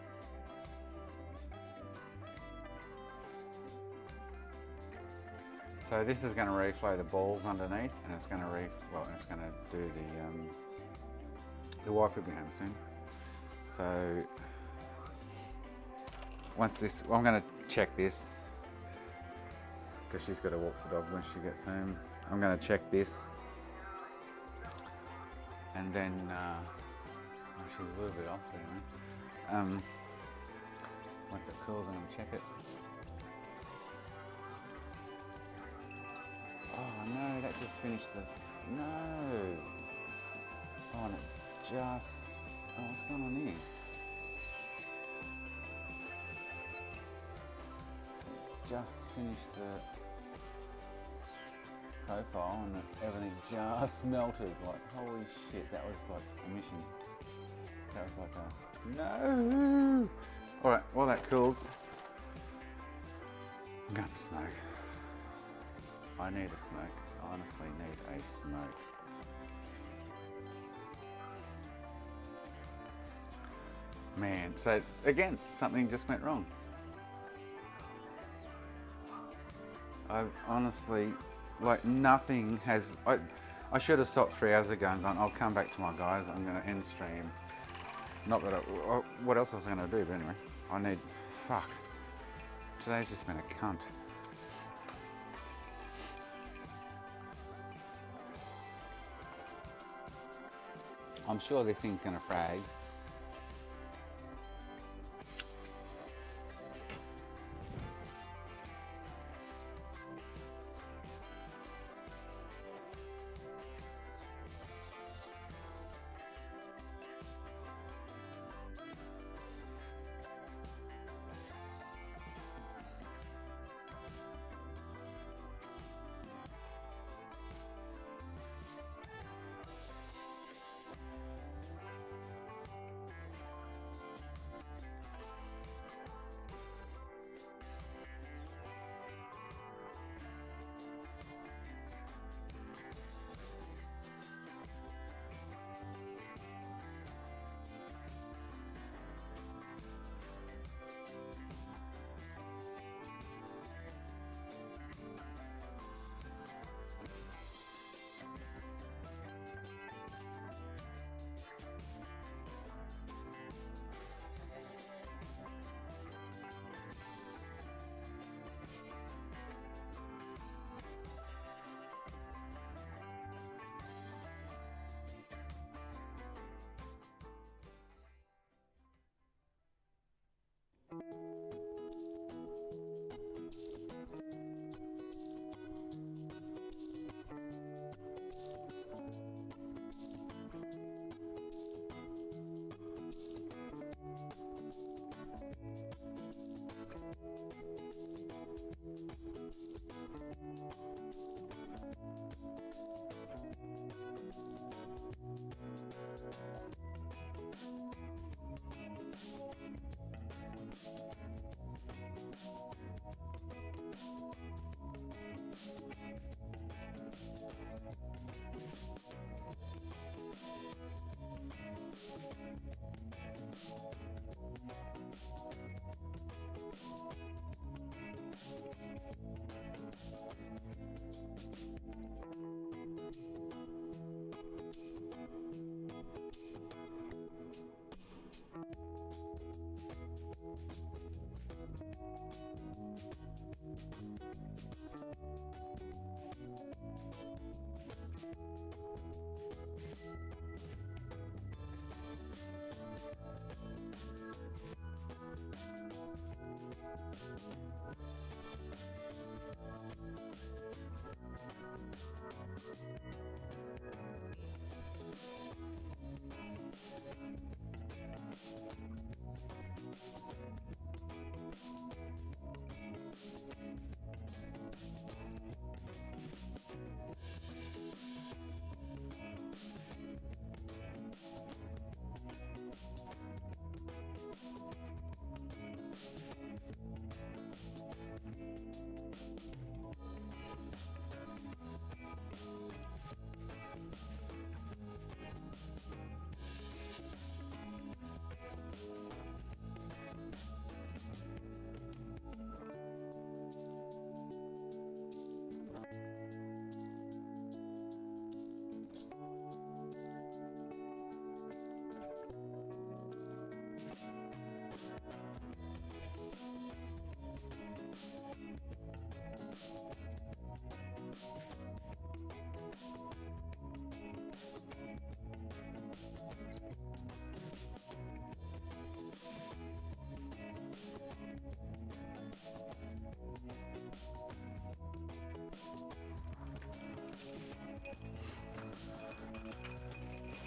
So this is going to reflow the balls underneath, and it's going to it's going to do the wife will be home soon. So once this, I'm going to check this, because she's got to walk the dog when she gets home. I'm going to check this, and then she's a little bit off there. Once it cools, I'm going to check it. Oh no, that just finished the, no. Oh, and it just, oh, what's going on here? It just finished the profile, and everything just melted. Like, holy shit, that was like a mission. That was like a, no. All right, while that cools, I'm going to smoke. I need a smoke. I honestly need a smoke. Man, so again, something just went wrong. I honestly, like, nothing has, I should have stopped 3 hours ago and gone, I'll come back tomorrow, guys. I'm going to end stream. Not that what else was I going to do, but anyway. Fuck. Today's just been a cunt. I'm sure this thing's going to frag.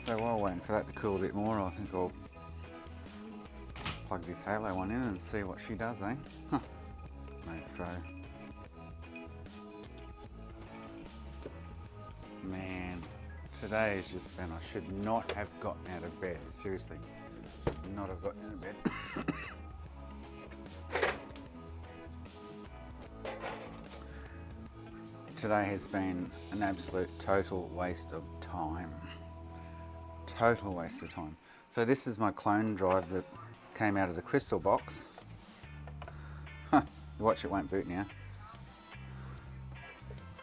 So while waiting for that to cool a bit more, I think I'll plug this Halo one in and see what she does, eh? Huh. Mofo. Man, today has just been, I should not have gotten out of bed, seriously. Should not have gotten out of bed. Today has been an absolute total waste of time. Total waste of time. So this is my clone drive that came out of the crystal box. Huh, watch, it won't boot now.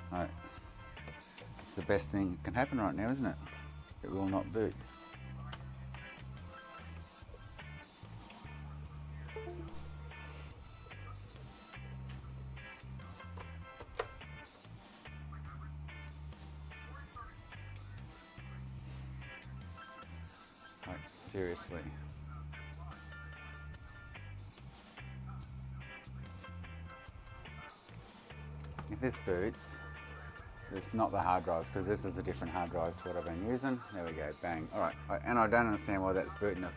Right. It's the best thing that can happen right now, isn't it? It will not boot. Like, seriously. If this boots, it's not the hard drives, because this is a different hard drive to what I've been using. There we go, bang. All right, and I don't understand why that's booting a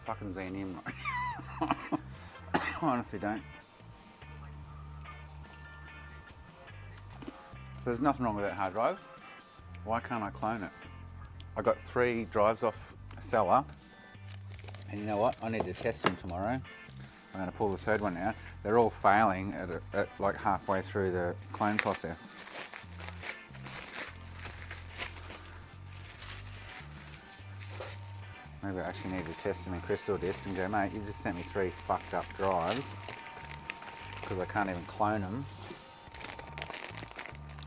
fucking ZNM right now. I honestly don't. So there's nothing wrong with that hard drive. Why can't I clone it? I got 3 drives off a seller, and you know what? I need to test them tomorrow. I'm going to pull the 3rd one out. They're all failing at like halfway through the clone process. Maybe I actually need to test them in Crystal Disk and go, mate, you just sent me 3 fucked up drives because I can't even clone them.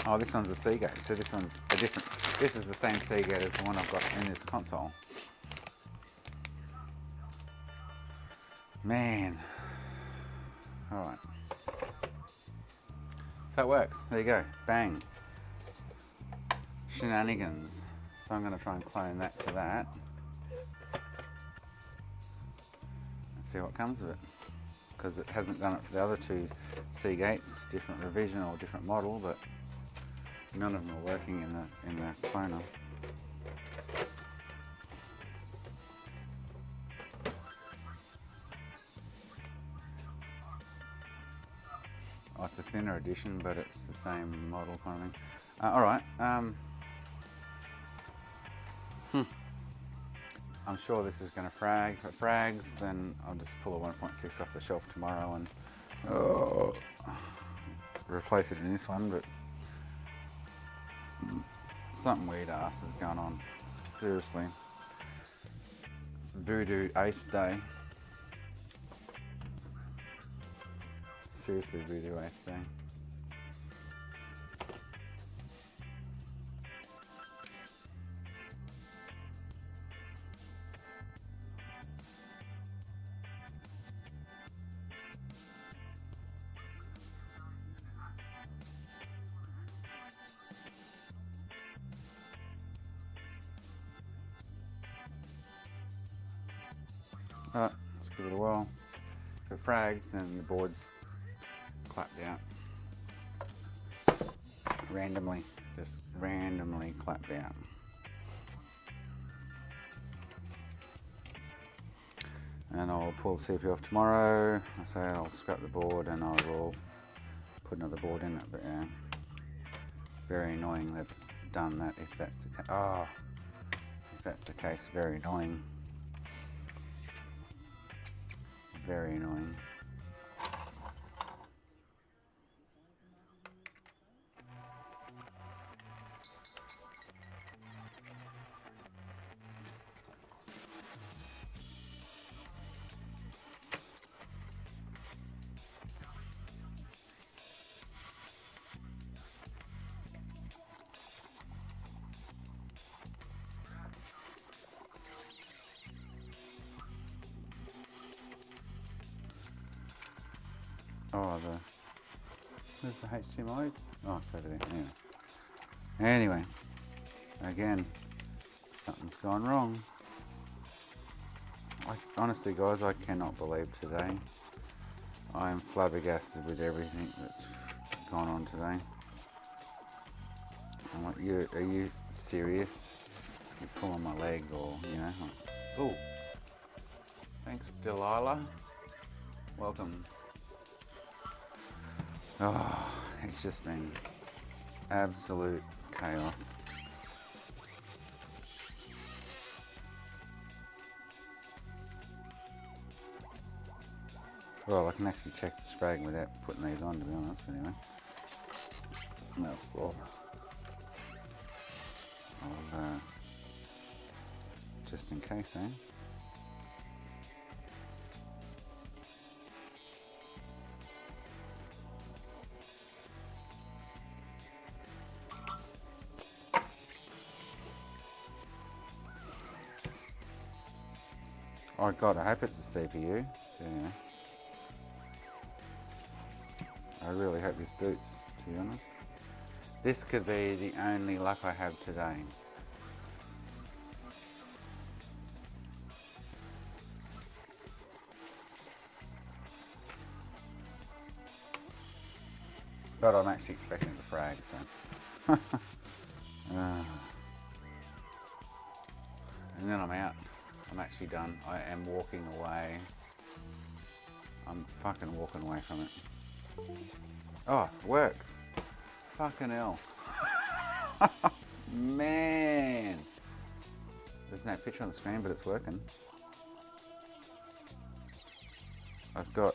Oh, this one's a Seagate, so this one's a different. This is the same Seagate as the one I've got in this console. Man. Alright. So it works. There you go. Bang. Shenanigans. So I'm going to try and clone that to that. And see what comes of it. Because it hasn't done it for the other 2 Seagates. Different revision or different model, but none of them are working in the cloner. Oh, it's a thinner edition, but it's the same model kind of thing. Alright. I'm sure this is going to frag. If it frags, then I'll just pull a 1.6 off the shelf tomorrow and replace it in this one, but something weird ass is going on. Seriously. Voodoo Ace Day. Seriously, Voodoo Ace Day. Alright, let's give it a whirl. If it frags, then the board's clapped out. Randomly, just randomly clapped out. And I'll pull the CPU off tomorrow. I say I'll scrap the board and I will put another board in it, but yeah. Very annoying that it's done that if that's the case. Oh, if that's the case, very annoying. Very annoying. Oh, where's the HDMI? Oh, it's over there. Anyway, again, something's gone wrong. Honestly, guys, I cannot believe today. I am flabbergasted with everything that's gone on today. I'm like, are you serious? You pull on my leg, or you know? Like, oh, thanks, Delilah. Welcome. Oh, it's just been absolute chaos. Well, I can actually check the spraying without putting these on, to be honest, anyway. That's cool. I'll, just in case, eh? Oh god, I hope it's a CPU. Yeah. I really hope this boots, to be honest. This could be the only luck I have today. But I'm actually expecting the frag, so. And then I'm out. I'm actually done. I am walking away. I'm fucking walking away from it. Oh, it works. Fucking hell. Man. There's no picture on the screen, but it's working. I've got...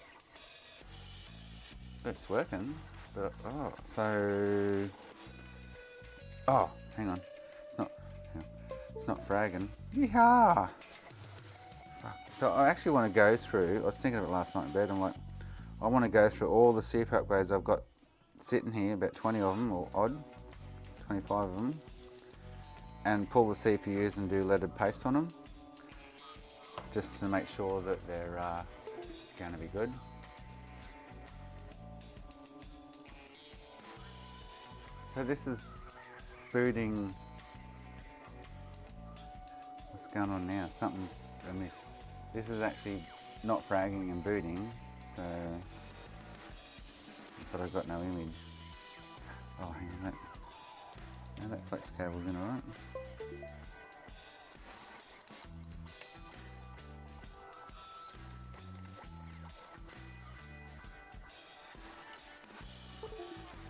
It's working, but... Oh, so... Oh, hang on. It's not fragging. Yeehaw! Fuck. So I actually want to go through... I was thinking of it last night in bed. I'm like, I want to go through all the CPU upgrades I've got sitting here, about 20 of them, or odd, 25 of them, and pull the CPUs and do leaded paste on them, just to make sure that they're going to be good. So this is booting. What's going on now? Something's amiss. This is actually not fragging and booting, so. But I've got no image. Oh, hang on, that flex cable's in alright.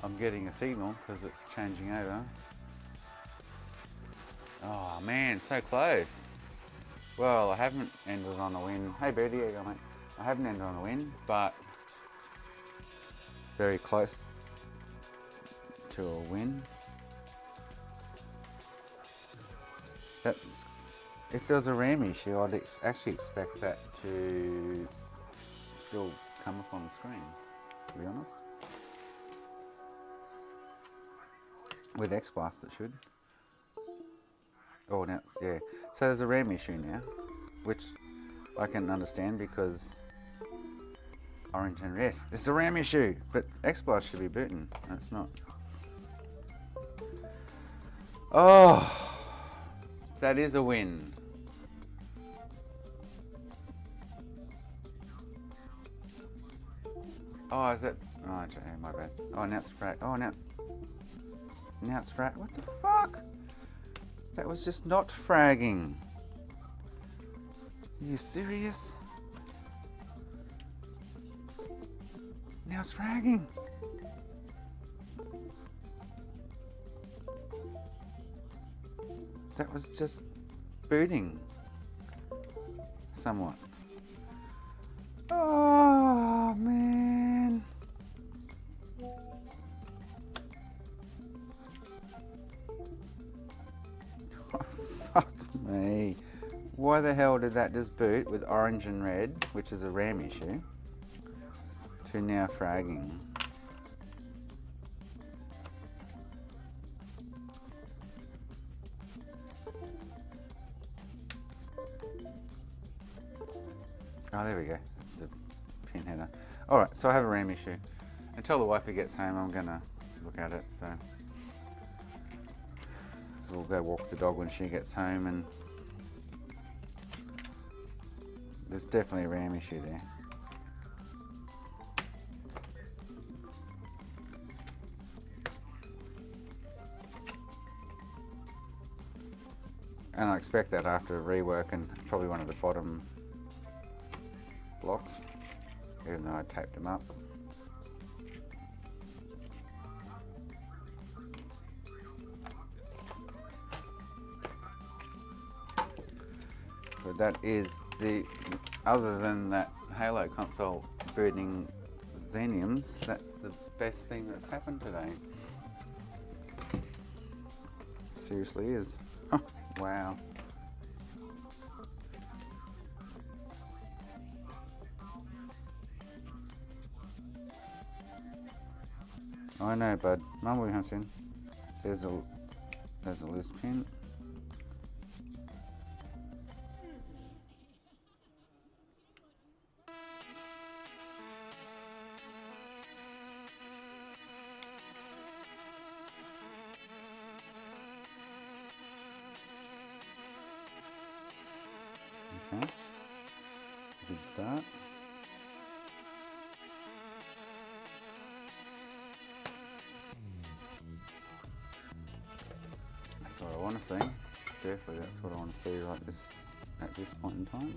I'm getting a signal because it's changing over. Oh man, so close. Well, I haven't ended on a win. Hey Birdie, how you going, mate? I haven't ended on a win, but very close to a win. That's, if there was a RAM issue, I'd actually expect that to still come up on the screen, to be honest. With XBlast it should. Oh, now, yeah. So there's a RAM issue now, which I can understand because Orange and yes, it's a RAM issue, but XBlast should be booting. No, it's not. Oh, that is a win. Oh, is that? Oh, okay, my bad. Oh, now it's frag. Oh, now it's frag. What the fuck? That was just not fragging. Are you serious? Now it's fragging. That was just booting. Somewhat. Oh, man. Oh, fuck me. Why the hell did that just boot with orange and red, which is a RAM issue, to now fragging? Oh, there we go. That's the pin header. Alright, so I have a RAM issue. Until the wifey gets home, I'm going to look at it. So we'll go walk the dog when she gets home, and there's definitely a RAM issue there. And I expect that after rework and probably one of the bottom blocks, even though I taped them up. But that is the, other than that Halo console booting Xeniums, that's the best thing that's happened today. Seriously is. Wow. I know, bud. Mumble comes in. There's a loose pin. Okay, it's a good start. That's what I want to see. Definitely, that's what I want to see right at this point in time.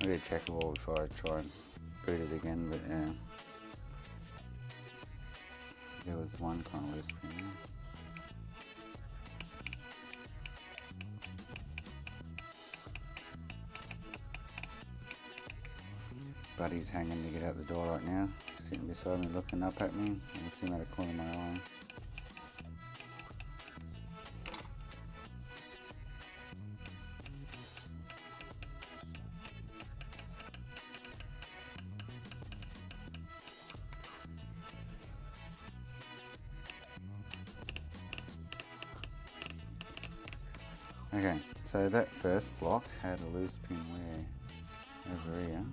I did check the wall before I try and boot it again, but yeah. There was one kind of loose pin there. Buddy's hanging to get out the door right now. Sitting beside me looking up at me. I can see him out of the corner of my eye. Okay, so that first block had a loose pin where? Over here.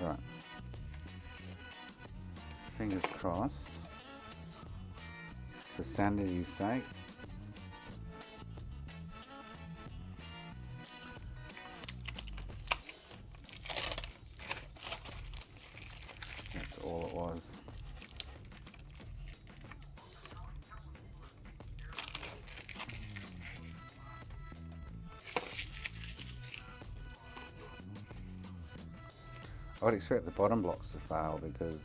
Right. Fingers crossed. For sanity's sake. That's all it was. I'd expect the bottom blocks to fail because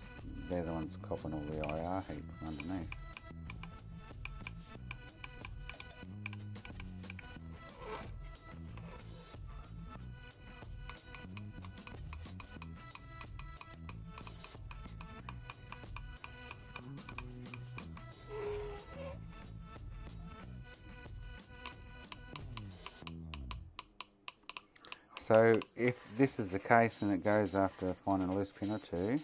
they're the ones copping all the IR heat from underneath. So if this is the case and it goes after finding a loose pin or two,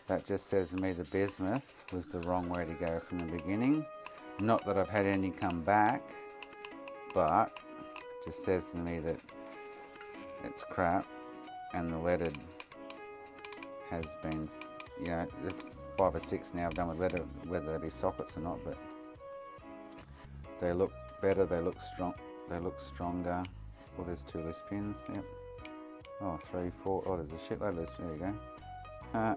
that just says to me the bismuth was the wrong way to go from the beginning. Not that I've had any come back, but it just says to me that it's crap and the leaded has been, you know, the 5 or 6 now I've done with leaded, whether they be sockets or not, but they look better, they look strong, they look stronger. Oh, there's 2 loose pins, yep. Oh, 3, 4, oh, there's a shitload of loose pins, there you go.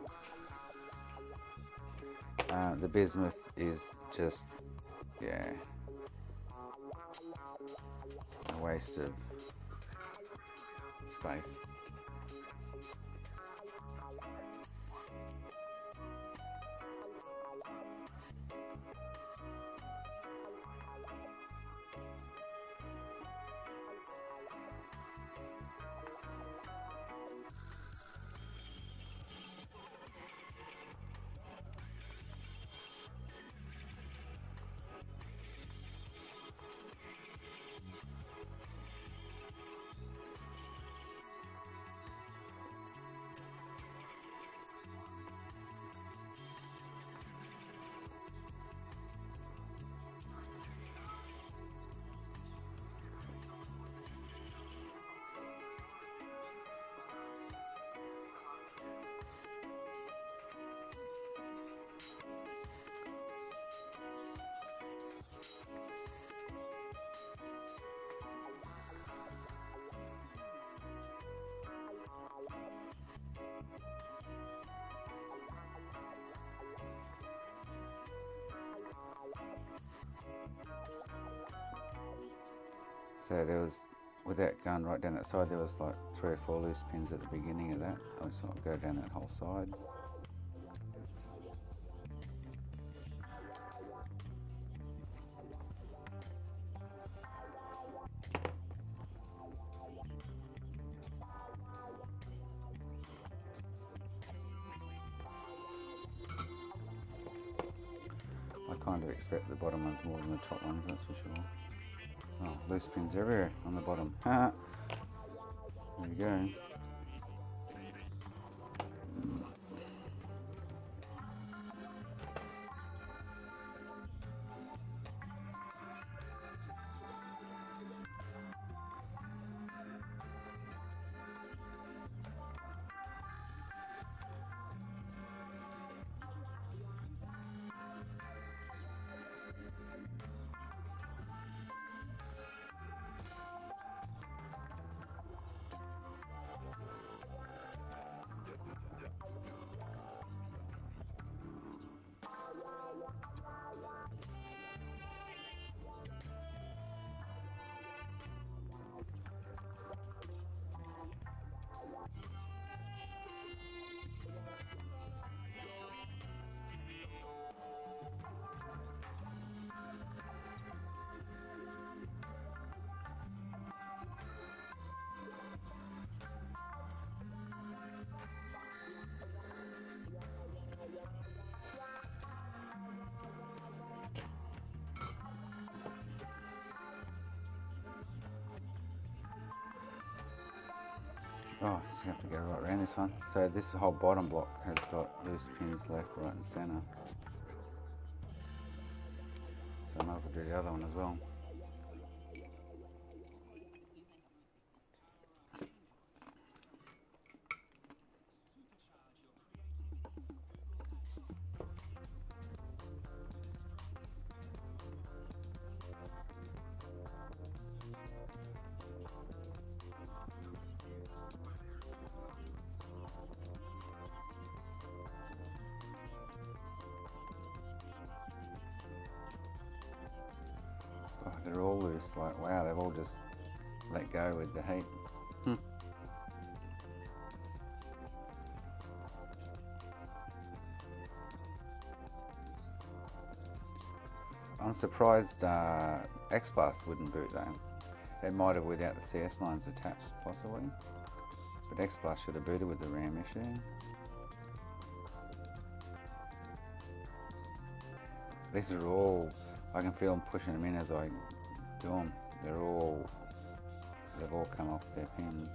The bismuth is just, yeah, a waste of space. So there was without going right down that side, there was like 3 or 4 loose pins at the beginning of that. I just want to go down that whole side. I kind of expect the bottom ones more than the top ones, that's for sure. Oh, loose pins everywhere on the bottom. There you go. Oh, just have to go right around this one. So this whole bottom block has got loose pins left, right and centre. So I might as well do the other one as well. Oh, they're all loose, like wow, they've all just let go with the heat. I'm surprised X-Blast wouldn't boot though. It might have without the CS lines attached possibly, but X-Blast should have booted with the RAM issue. These are all, I can feel them pushing them in as I do them. They've all come off their pins.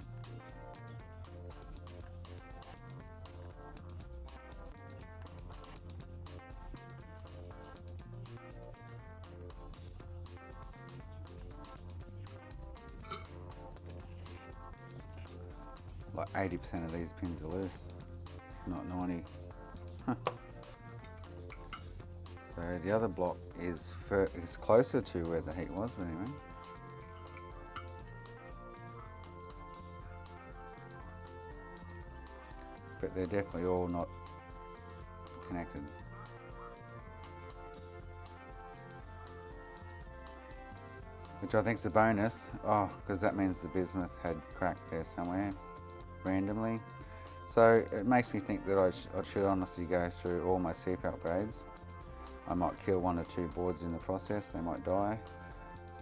Like 80% of these pins are loose, not 90. So the other block is closer to where the heat was, but anyway. But they're definitely all not connected. Which I think is a bonus. Oh, because that means the bismuth had cracked there somewhere randomly. So it makes me think that I should honestly go through all my CP upgrades. I might kill 1 or 2 boards in the process, they might die.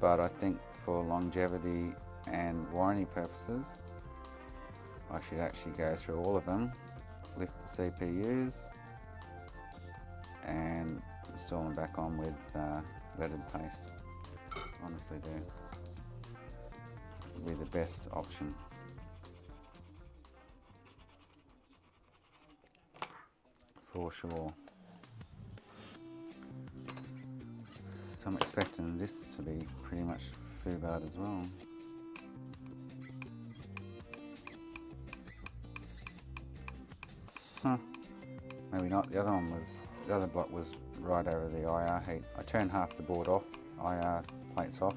But I think for longevity and warranty purposes, I should actually go through all of them, lift the CPUs and install them back on with leaded paste. Honestly do. It'll be the best option. For sure. So I'm expecting this to be pretty much FUBAR'd as well. Huh. Maybe not. The other block was right over the IR heat. I turned half the board off, IR plates off.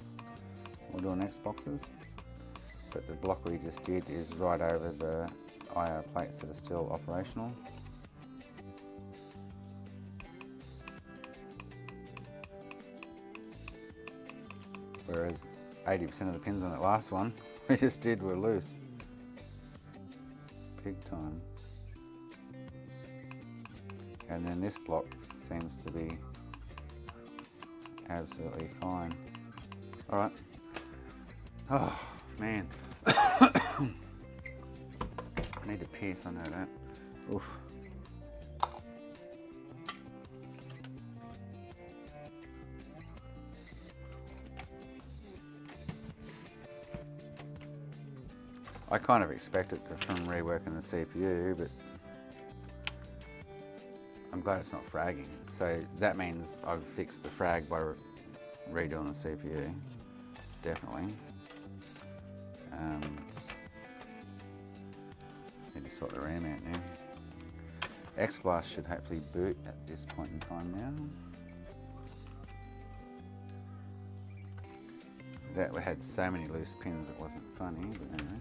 We'll do next boxes. But the block we just did is right over the IR plates that are still operational. Whereas 80% of the pins on that last one we just did were loose. Big time. And then this block seems to be absolutely fine. Alright. Oh, man. I need to piss, I know that. Oof. I kind of expect it from reworking the CPU, but I'm glad it's not fragging. So that means I've fixed the frag by redoing the CPU, definitely. Just need to sort the RAM out now. XBlast should hopefully boot at this point in time now. That we had so many loose pins it wasn't funny, but anyway.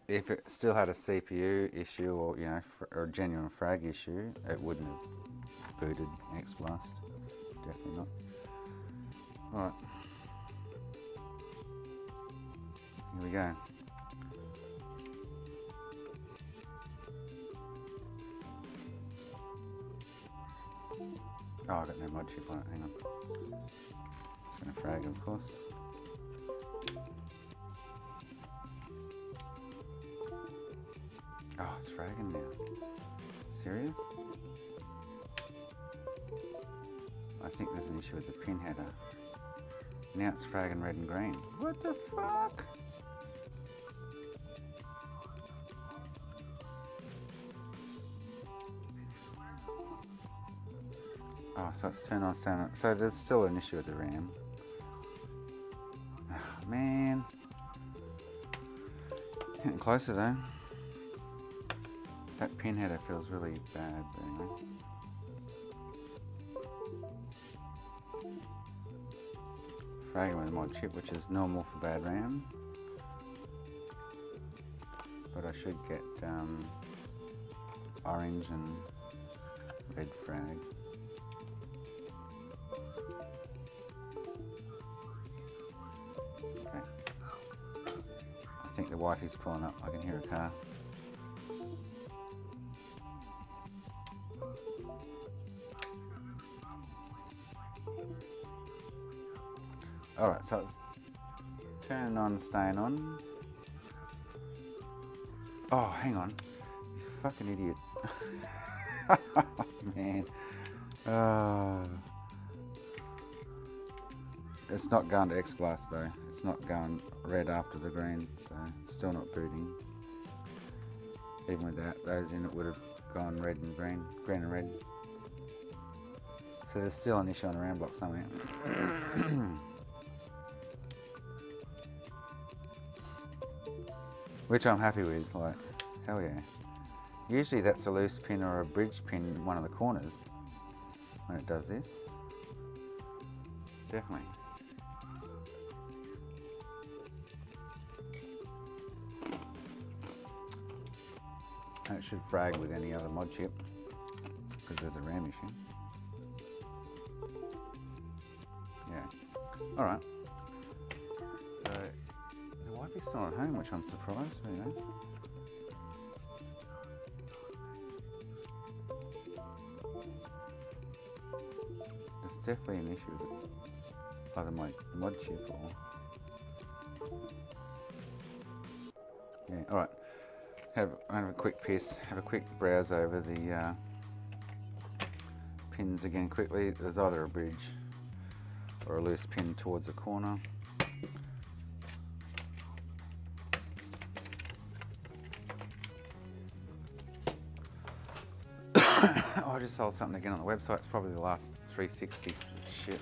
If it still had a CPU issue or, you know, or a genuine frag issue, it wouldn't have booted XBlast. Definitely not. Alright. Here we go. Oh, I've got no mod chip on it, hang on. It's going to frag, of course. Oh, it's fragging now. Serious? I think there's an issue with the pin header. Now it's fragging red and green. What the fuck? Oh, so it's turn on, stand on. So there's still an issue with the RAM. Oh, man. Getting closer though. That pin header feels really bad, but anyway. Fragging with a mod chip, which is normal for bad RAM. But I should get orange and red frag. Okay. I think the Wi-Fi's pulling up. I can hear a car. Alright, so it's turn on, staying on. Oh, hang on. You fucking idiot. Man. It's not going to XBlast though. It's not going red after the green, so it's still not booting. Even with that, those in it would have gone red and green, green and red. So there's still an issue on the RAM block somewhere. Which I'm happy with, like, hell yeah. Usually that's a loose pin or a bridge pin in one of the corners when it does this. Definitely. And it should frag with any other mod chip because there's a RAM issue. Yeah. Alright. So the Wi-Fi's still at home, which I'm surprised, but you know. There's definitely an issue with either my mod chip or... Yeah, alright. I'm going to have a quick piss, have a quick browse over the pins again quickly. There's either a bridge or a loose pin towards a corner. Oh, I just sold something again on the website. It's probably the last 360 shit.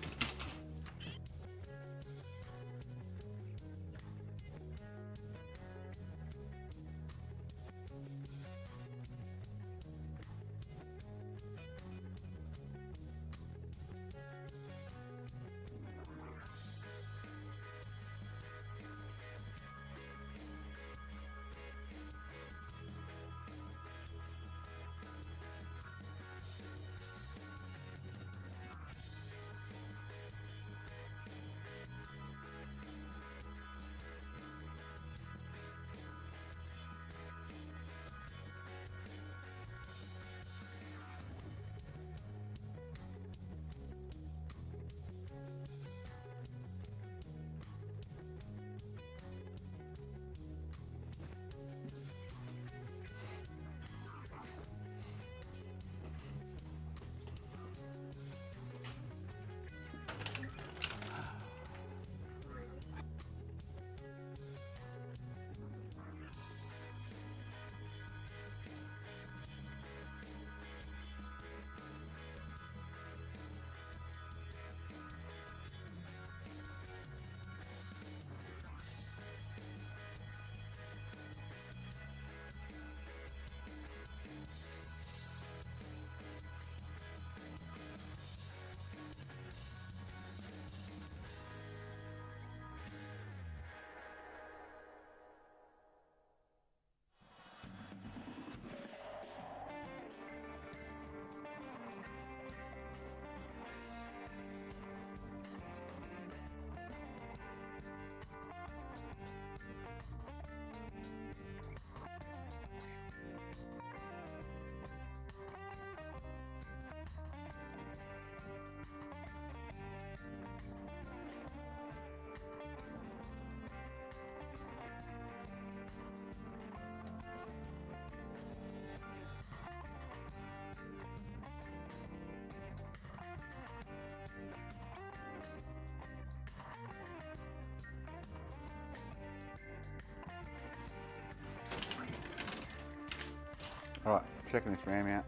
Alright, checking this RAM out.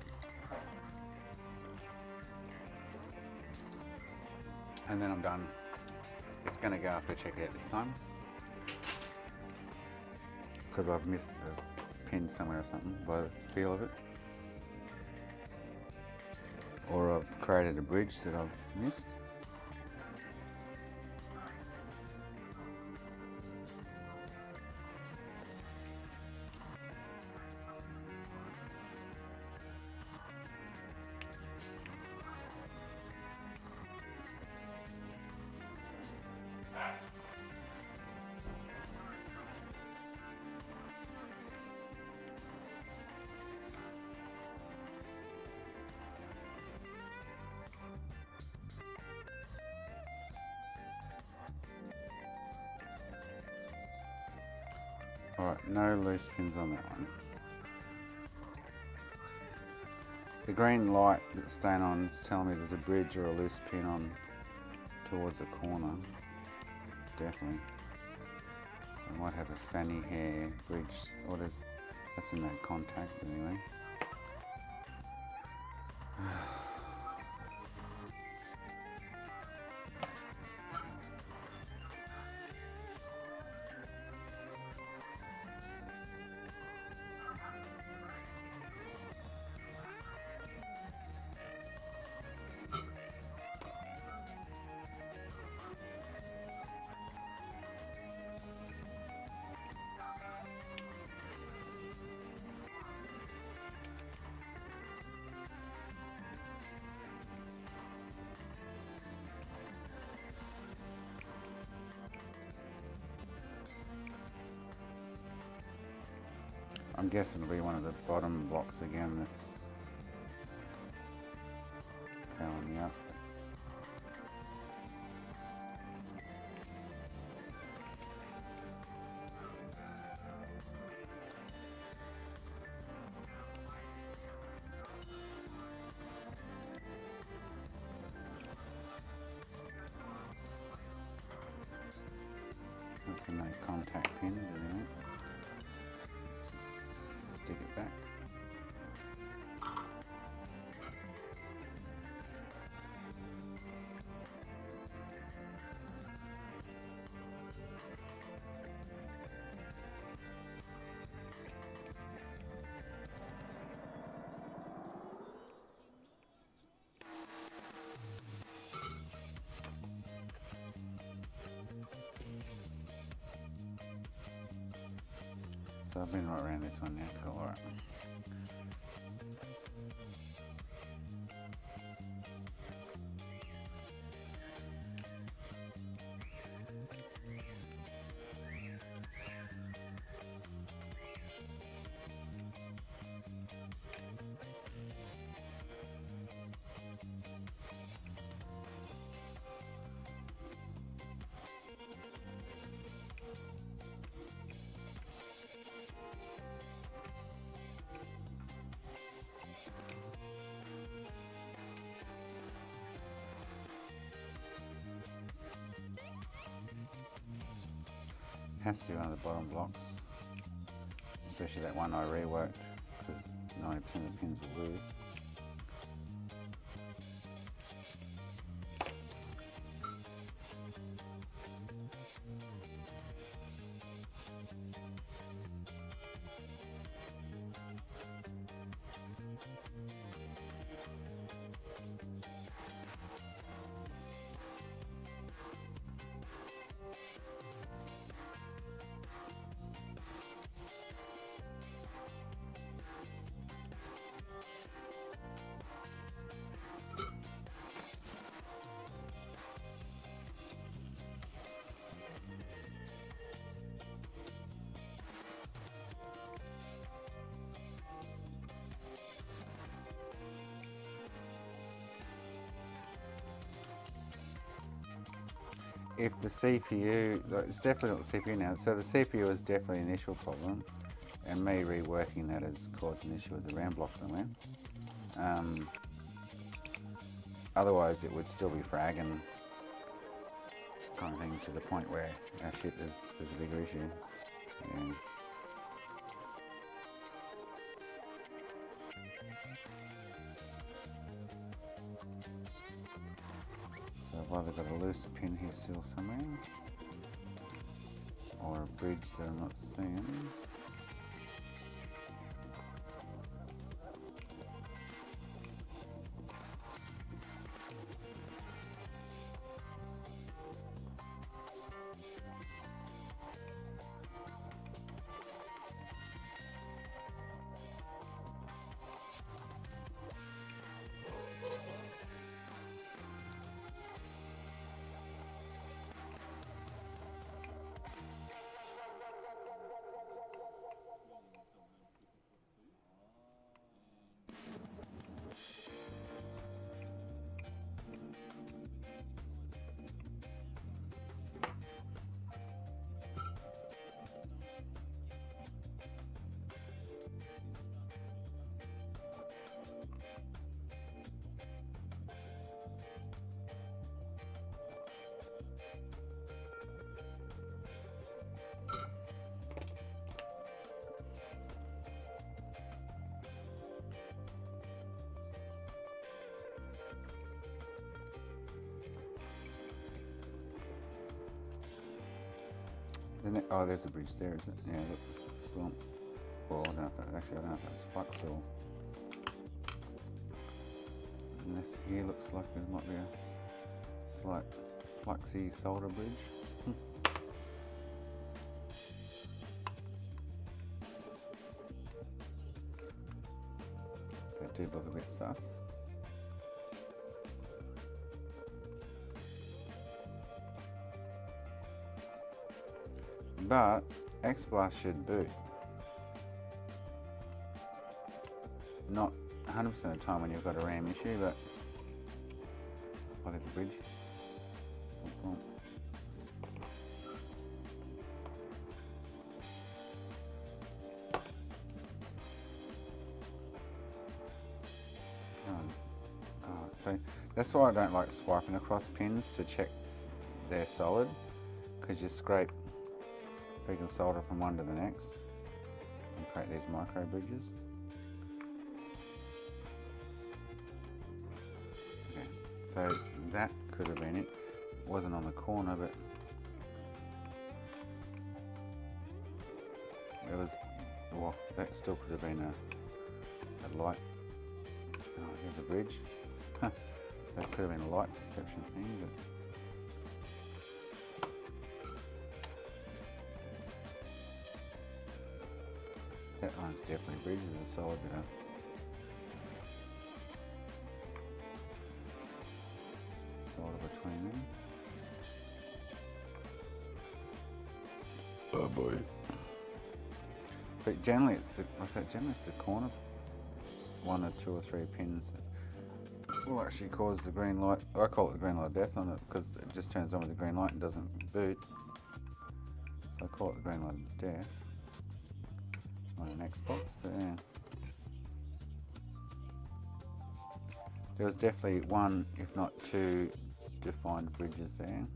And then I'm done. It's going to go after I check it out this time. Because I've missed a pin somewhere or something by the feel of it. Or I've created a bridge that I've missed. Alright, no loose pins on that one. The green light that's staying on is telling me there's a bridge or a loose pin on towards the corner. Definitely. So I might have a fanny hair bridge, or that's in that contact anyway. I'm guessing it'll be one of the bottom blocks again that's powering me up. That's a no contact pin, anyway. Let's just stick it back. So I've been right around this one now, cool, alright. Has to be one of the bottom blocks, especially that one I reworked because 90% of the pins are loose. If the CPU, it's definitely not the CPU now, so the CPU is definitely an initial problem, and me reworking that has caused an issue with the RAM block somewhere. Otherwise it would still be fragging kind of thing to the point where, oh shit, there's a bigger issue. Yeah. loose pin here still somewhere. Or a bridge that I'm not seeing. Oh, there's a bridge there, is it? Yeah, look. Well, I don't know if that, actually I don't know if that's flux or... And this here looks like there might be a slight fluxy solder bridge. That did look a bit sus. But X-Blast should boot. Not 100% of the time when you've got a RAM issue, but... Oh, there's a bridge. Oh. So that's why I don't like swiping across pins to check they're solid, because you scrape freaking solder from one to the next and create these micro bridges. Okay, so that could have been it. It wasn't on the corner, but it was, well, that still could have been a light. Oh, here's a bridge. So that could have been a light perception thing, but that one's definitely bridges a solid bit up. Solder between them. Oh boy. But generally it's the, generally it's the corner one or two or three pins that will actually cause the green light. I call it the green light of death on it because it just turns on with the green light and doesn't boot. So I call it the green light of death on an Xbox, but yeah. There was definitely one, if not two, defined bridges there.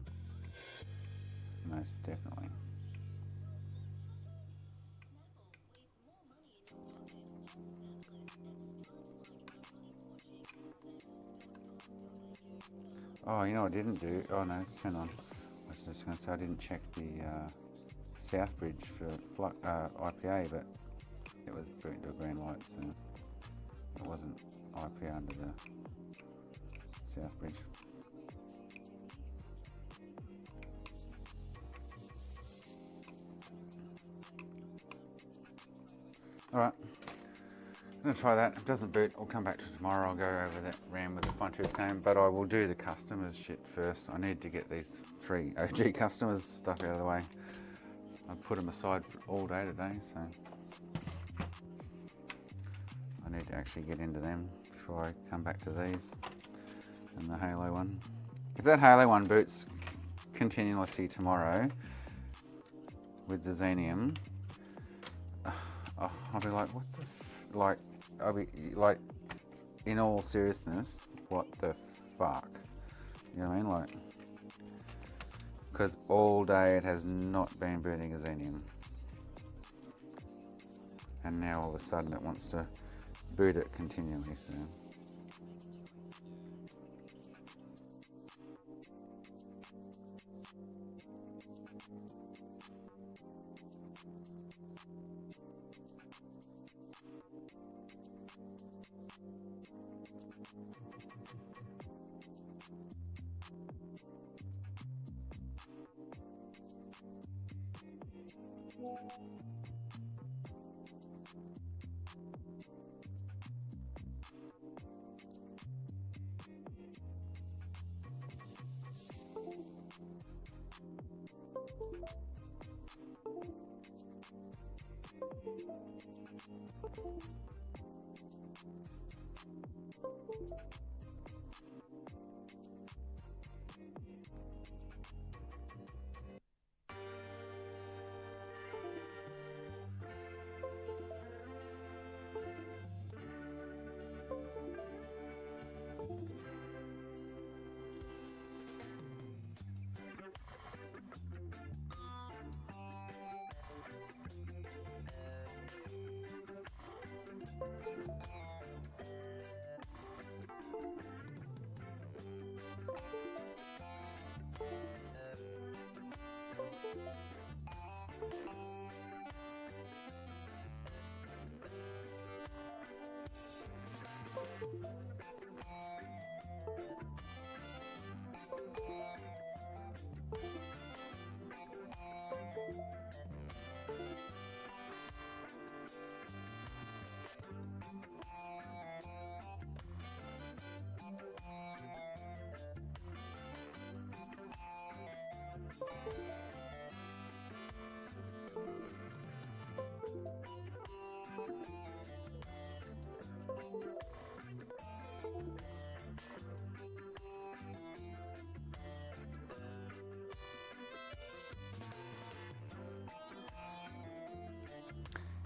Most definitely. Oh, you know what I didn't do? Oh no, it's turned on. I was just going to say I didn't check the south bridge for IPA, but it was booting to a green light, so it wasn't IPA under the south bridge. Alright, I'm going to try that. If it doesn't boot, I'll come back to tomorrow. I'll go over that RAM with the fine tooth comb, but I will do the customers shit first. I need to get these 3 OG customers stuff out of the way. I put them aside for all day today, so I need to actually get into them before I come back to these and the Halo one. If that Halo one boots continuously tomorrow with the Xenium, I'll be like, what the like, I'll be like, in all seriousness, what the fuck? You know what I mean? Like, because all day it has not been booting a Xenium. And now all of a sudden it wants to boot it continually, so.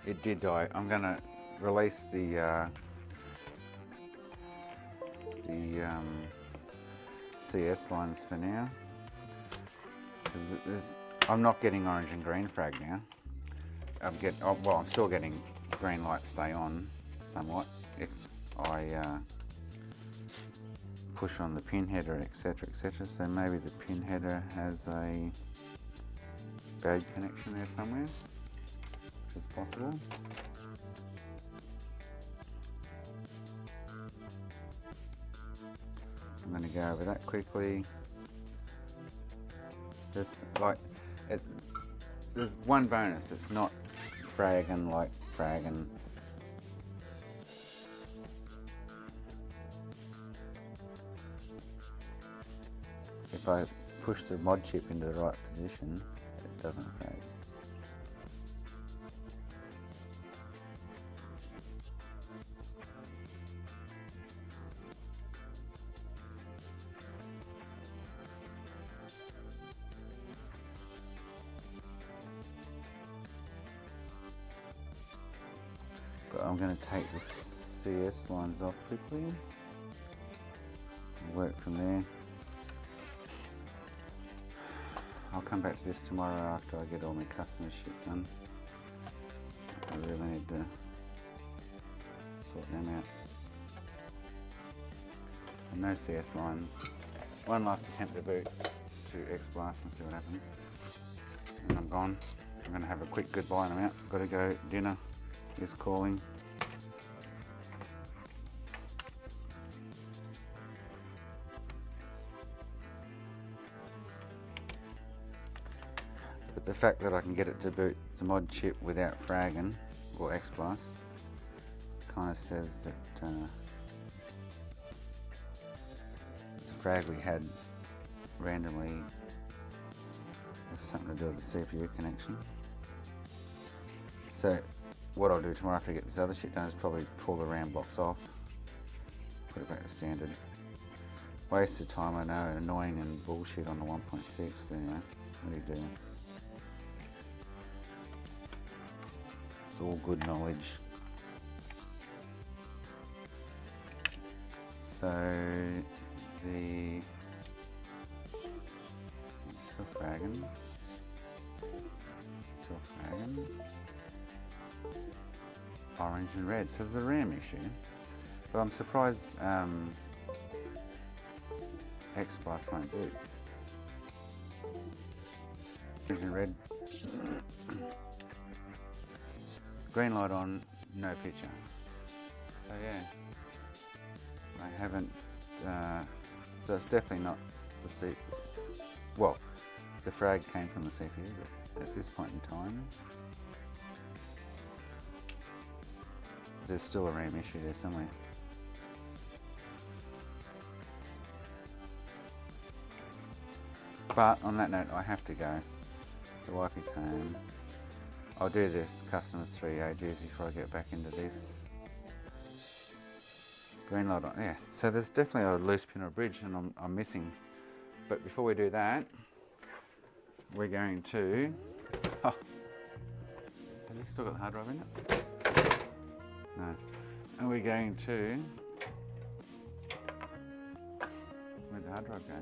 It did die. I'm gonna release the CS lines for now. I'm not getting orange and green frag now. I'm still getting green light stay on somewhat if I push on the pin header, etc, etc. So maybe the pin header has a bad connection there somewhere, which is possible. I'm going to go over that quickly. There's one bonus, it's not fragging like fragging. If I push the mod chip into the right position, it doesn't frag. But I'm going to take the CS lines off quickly and work from there. I'll come back to this tomorrow after I get all my customer shit done. I really need to sort them out. So no CS lines. One last attempt to boot to X-Blast and see what happens. And I'm gone. I'm going to have a quick goodbye and I'm out. Got to go, dinner is calling. But the fact that I can get it to boot the mod chip without fragging or X-Blast kind of says that the frag we had randomly has something to do with the CPU connection. So what I'll do tomorrow after I get this other shit done is probably pull the RAM box off, put it back to standard. Waste of time, I know, annoying and bullshit on the 1.6, but anyway, what do you do? It's all good knowledge. So the still fragging. Orange and red, so there's a RAM issue. But I'm surprised X-Blast won't boot. orange and red. Green light on, no picture. So yeah, I haven't, so it's definitely not the CPU. Well, the frag came from the CPU, but at this point in time, there's still a RAM issue there somewhere. But on that note, I have to go. The wife is home. I'll do the customers 3 AGs before I get back into this. Green light on, yeah. So there's definitely a loose pin or bridge and I'm missing. But before we do that, we're going to, oh, has this still got the hard drive in it? No. And we're going to, where'd the hard drive go?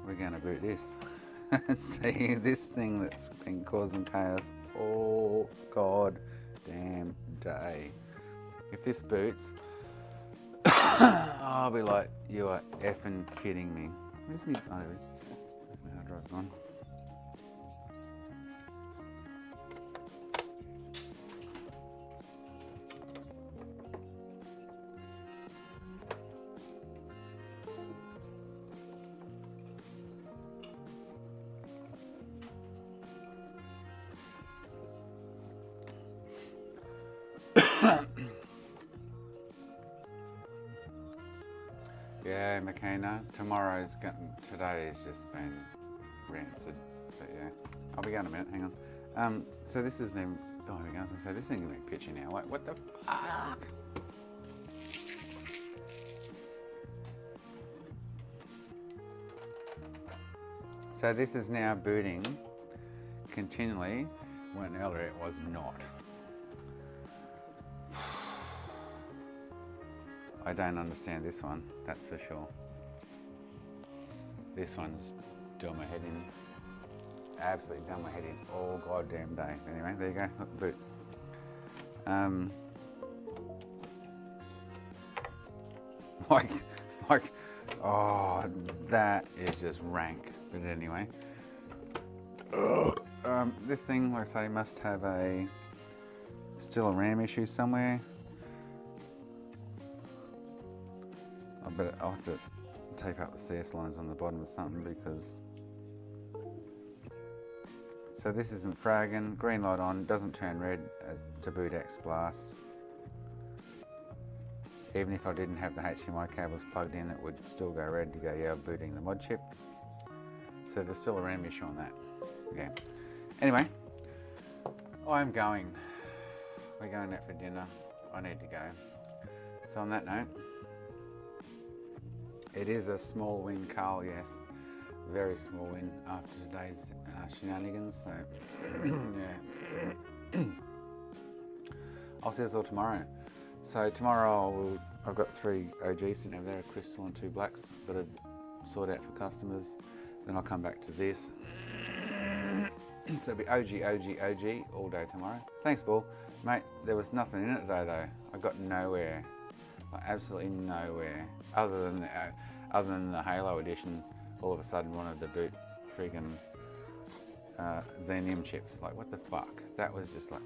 We're going to boot this. See, this thing that's been causing chaos all god damn day. If this boots, I'll be like, you are effing kidding me. Where's me? Oh, there it is. There's my hard drive gone. Yeah, McKenna. Today has just been rancid. But yeah, I'll be going in a minute. Hang on. So this isn't even. Oh, here we go. I was gonna say this isn't even pitching now. Like, what the fuck? So this is now booting continually when earlier it was not. I don't understand this one, that's for sure. This one's doing my head in. Absolutely done my head in all goddamn day. Anyway, there you go, look, the boots. Like, oh, that is just rank. But anyway, this thing, like I say, must have still a RAM issue somewhere. I'll have to tape up the CS lines on the bottom or something because. So this isn't fragging, green light on, doesn't turn red to boot X Blast. Even if I didn't have the HDMI cables plugged in, it would still go red to go, yeah, I'm booting the mod chip. So there's still a RAM issue on that. Yeah. Anyway, I'm going. We're going out for dinner. I need to go. So on that note, it is a small win, Carl, yes. Very small win after today's shenanigans, so yeah. I'll see us all tomorrow. So tomorrow I've got 3 OGs sitting over there, a crystal and 2 blacks that I've sorted out for customers. Then I'll come back to this. So it'll be OG all day tomorrow. Thanks, Bull. Mate, there was nothing in it today though. I got nowhere, like absolutely nowhere. Other than the Halo edition, all of a sudden wanted to boot friggin' Xenium chips. Like, what the fuck? That was just like,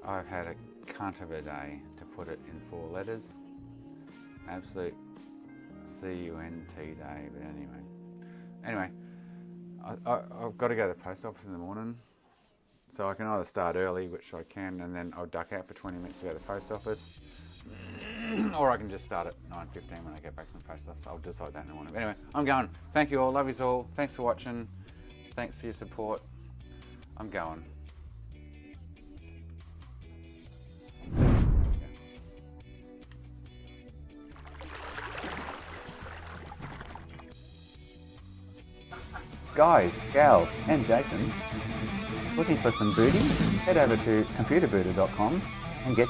I've had a cunt of a day, to put it in 4 letters. Absolute CUNT day, but anyway, I've got to go to the post office in the morning. So I can either start early, which I can, and then I'll duck out for 20 minutes to go to the post office. Or I can just start at 9:15 when I get back from the post office. I'll decide that in the morning. But anyway, I'm going. Thank you all. Love you all. Thanks for watching. Thanks for your support. I'm going. Guys, gals, and Jason, looking for some booting? Head over to computerbooter.com and get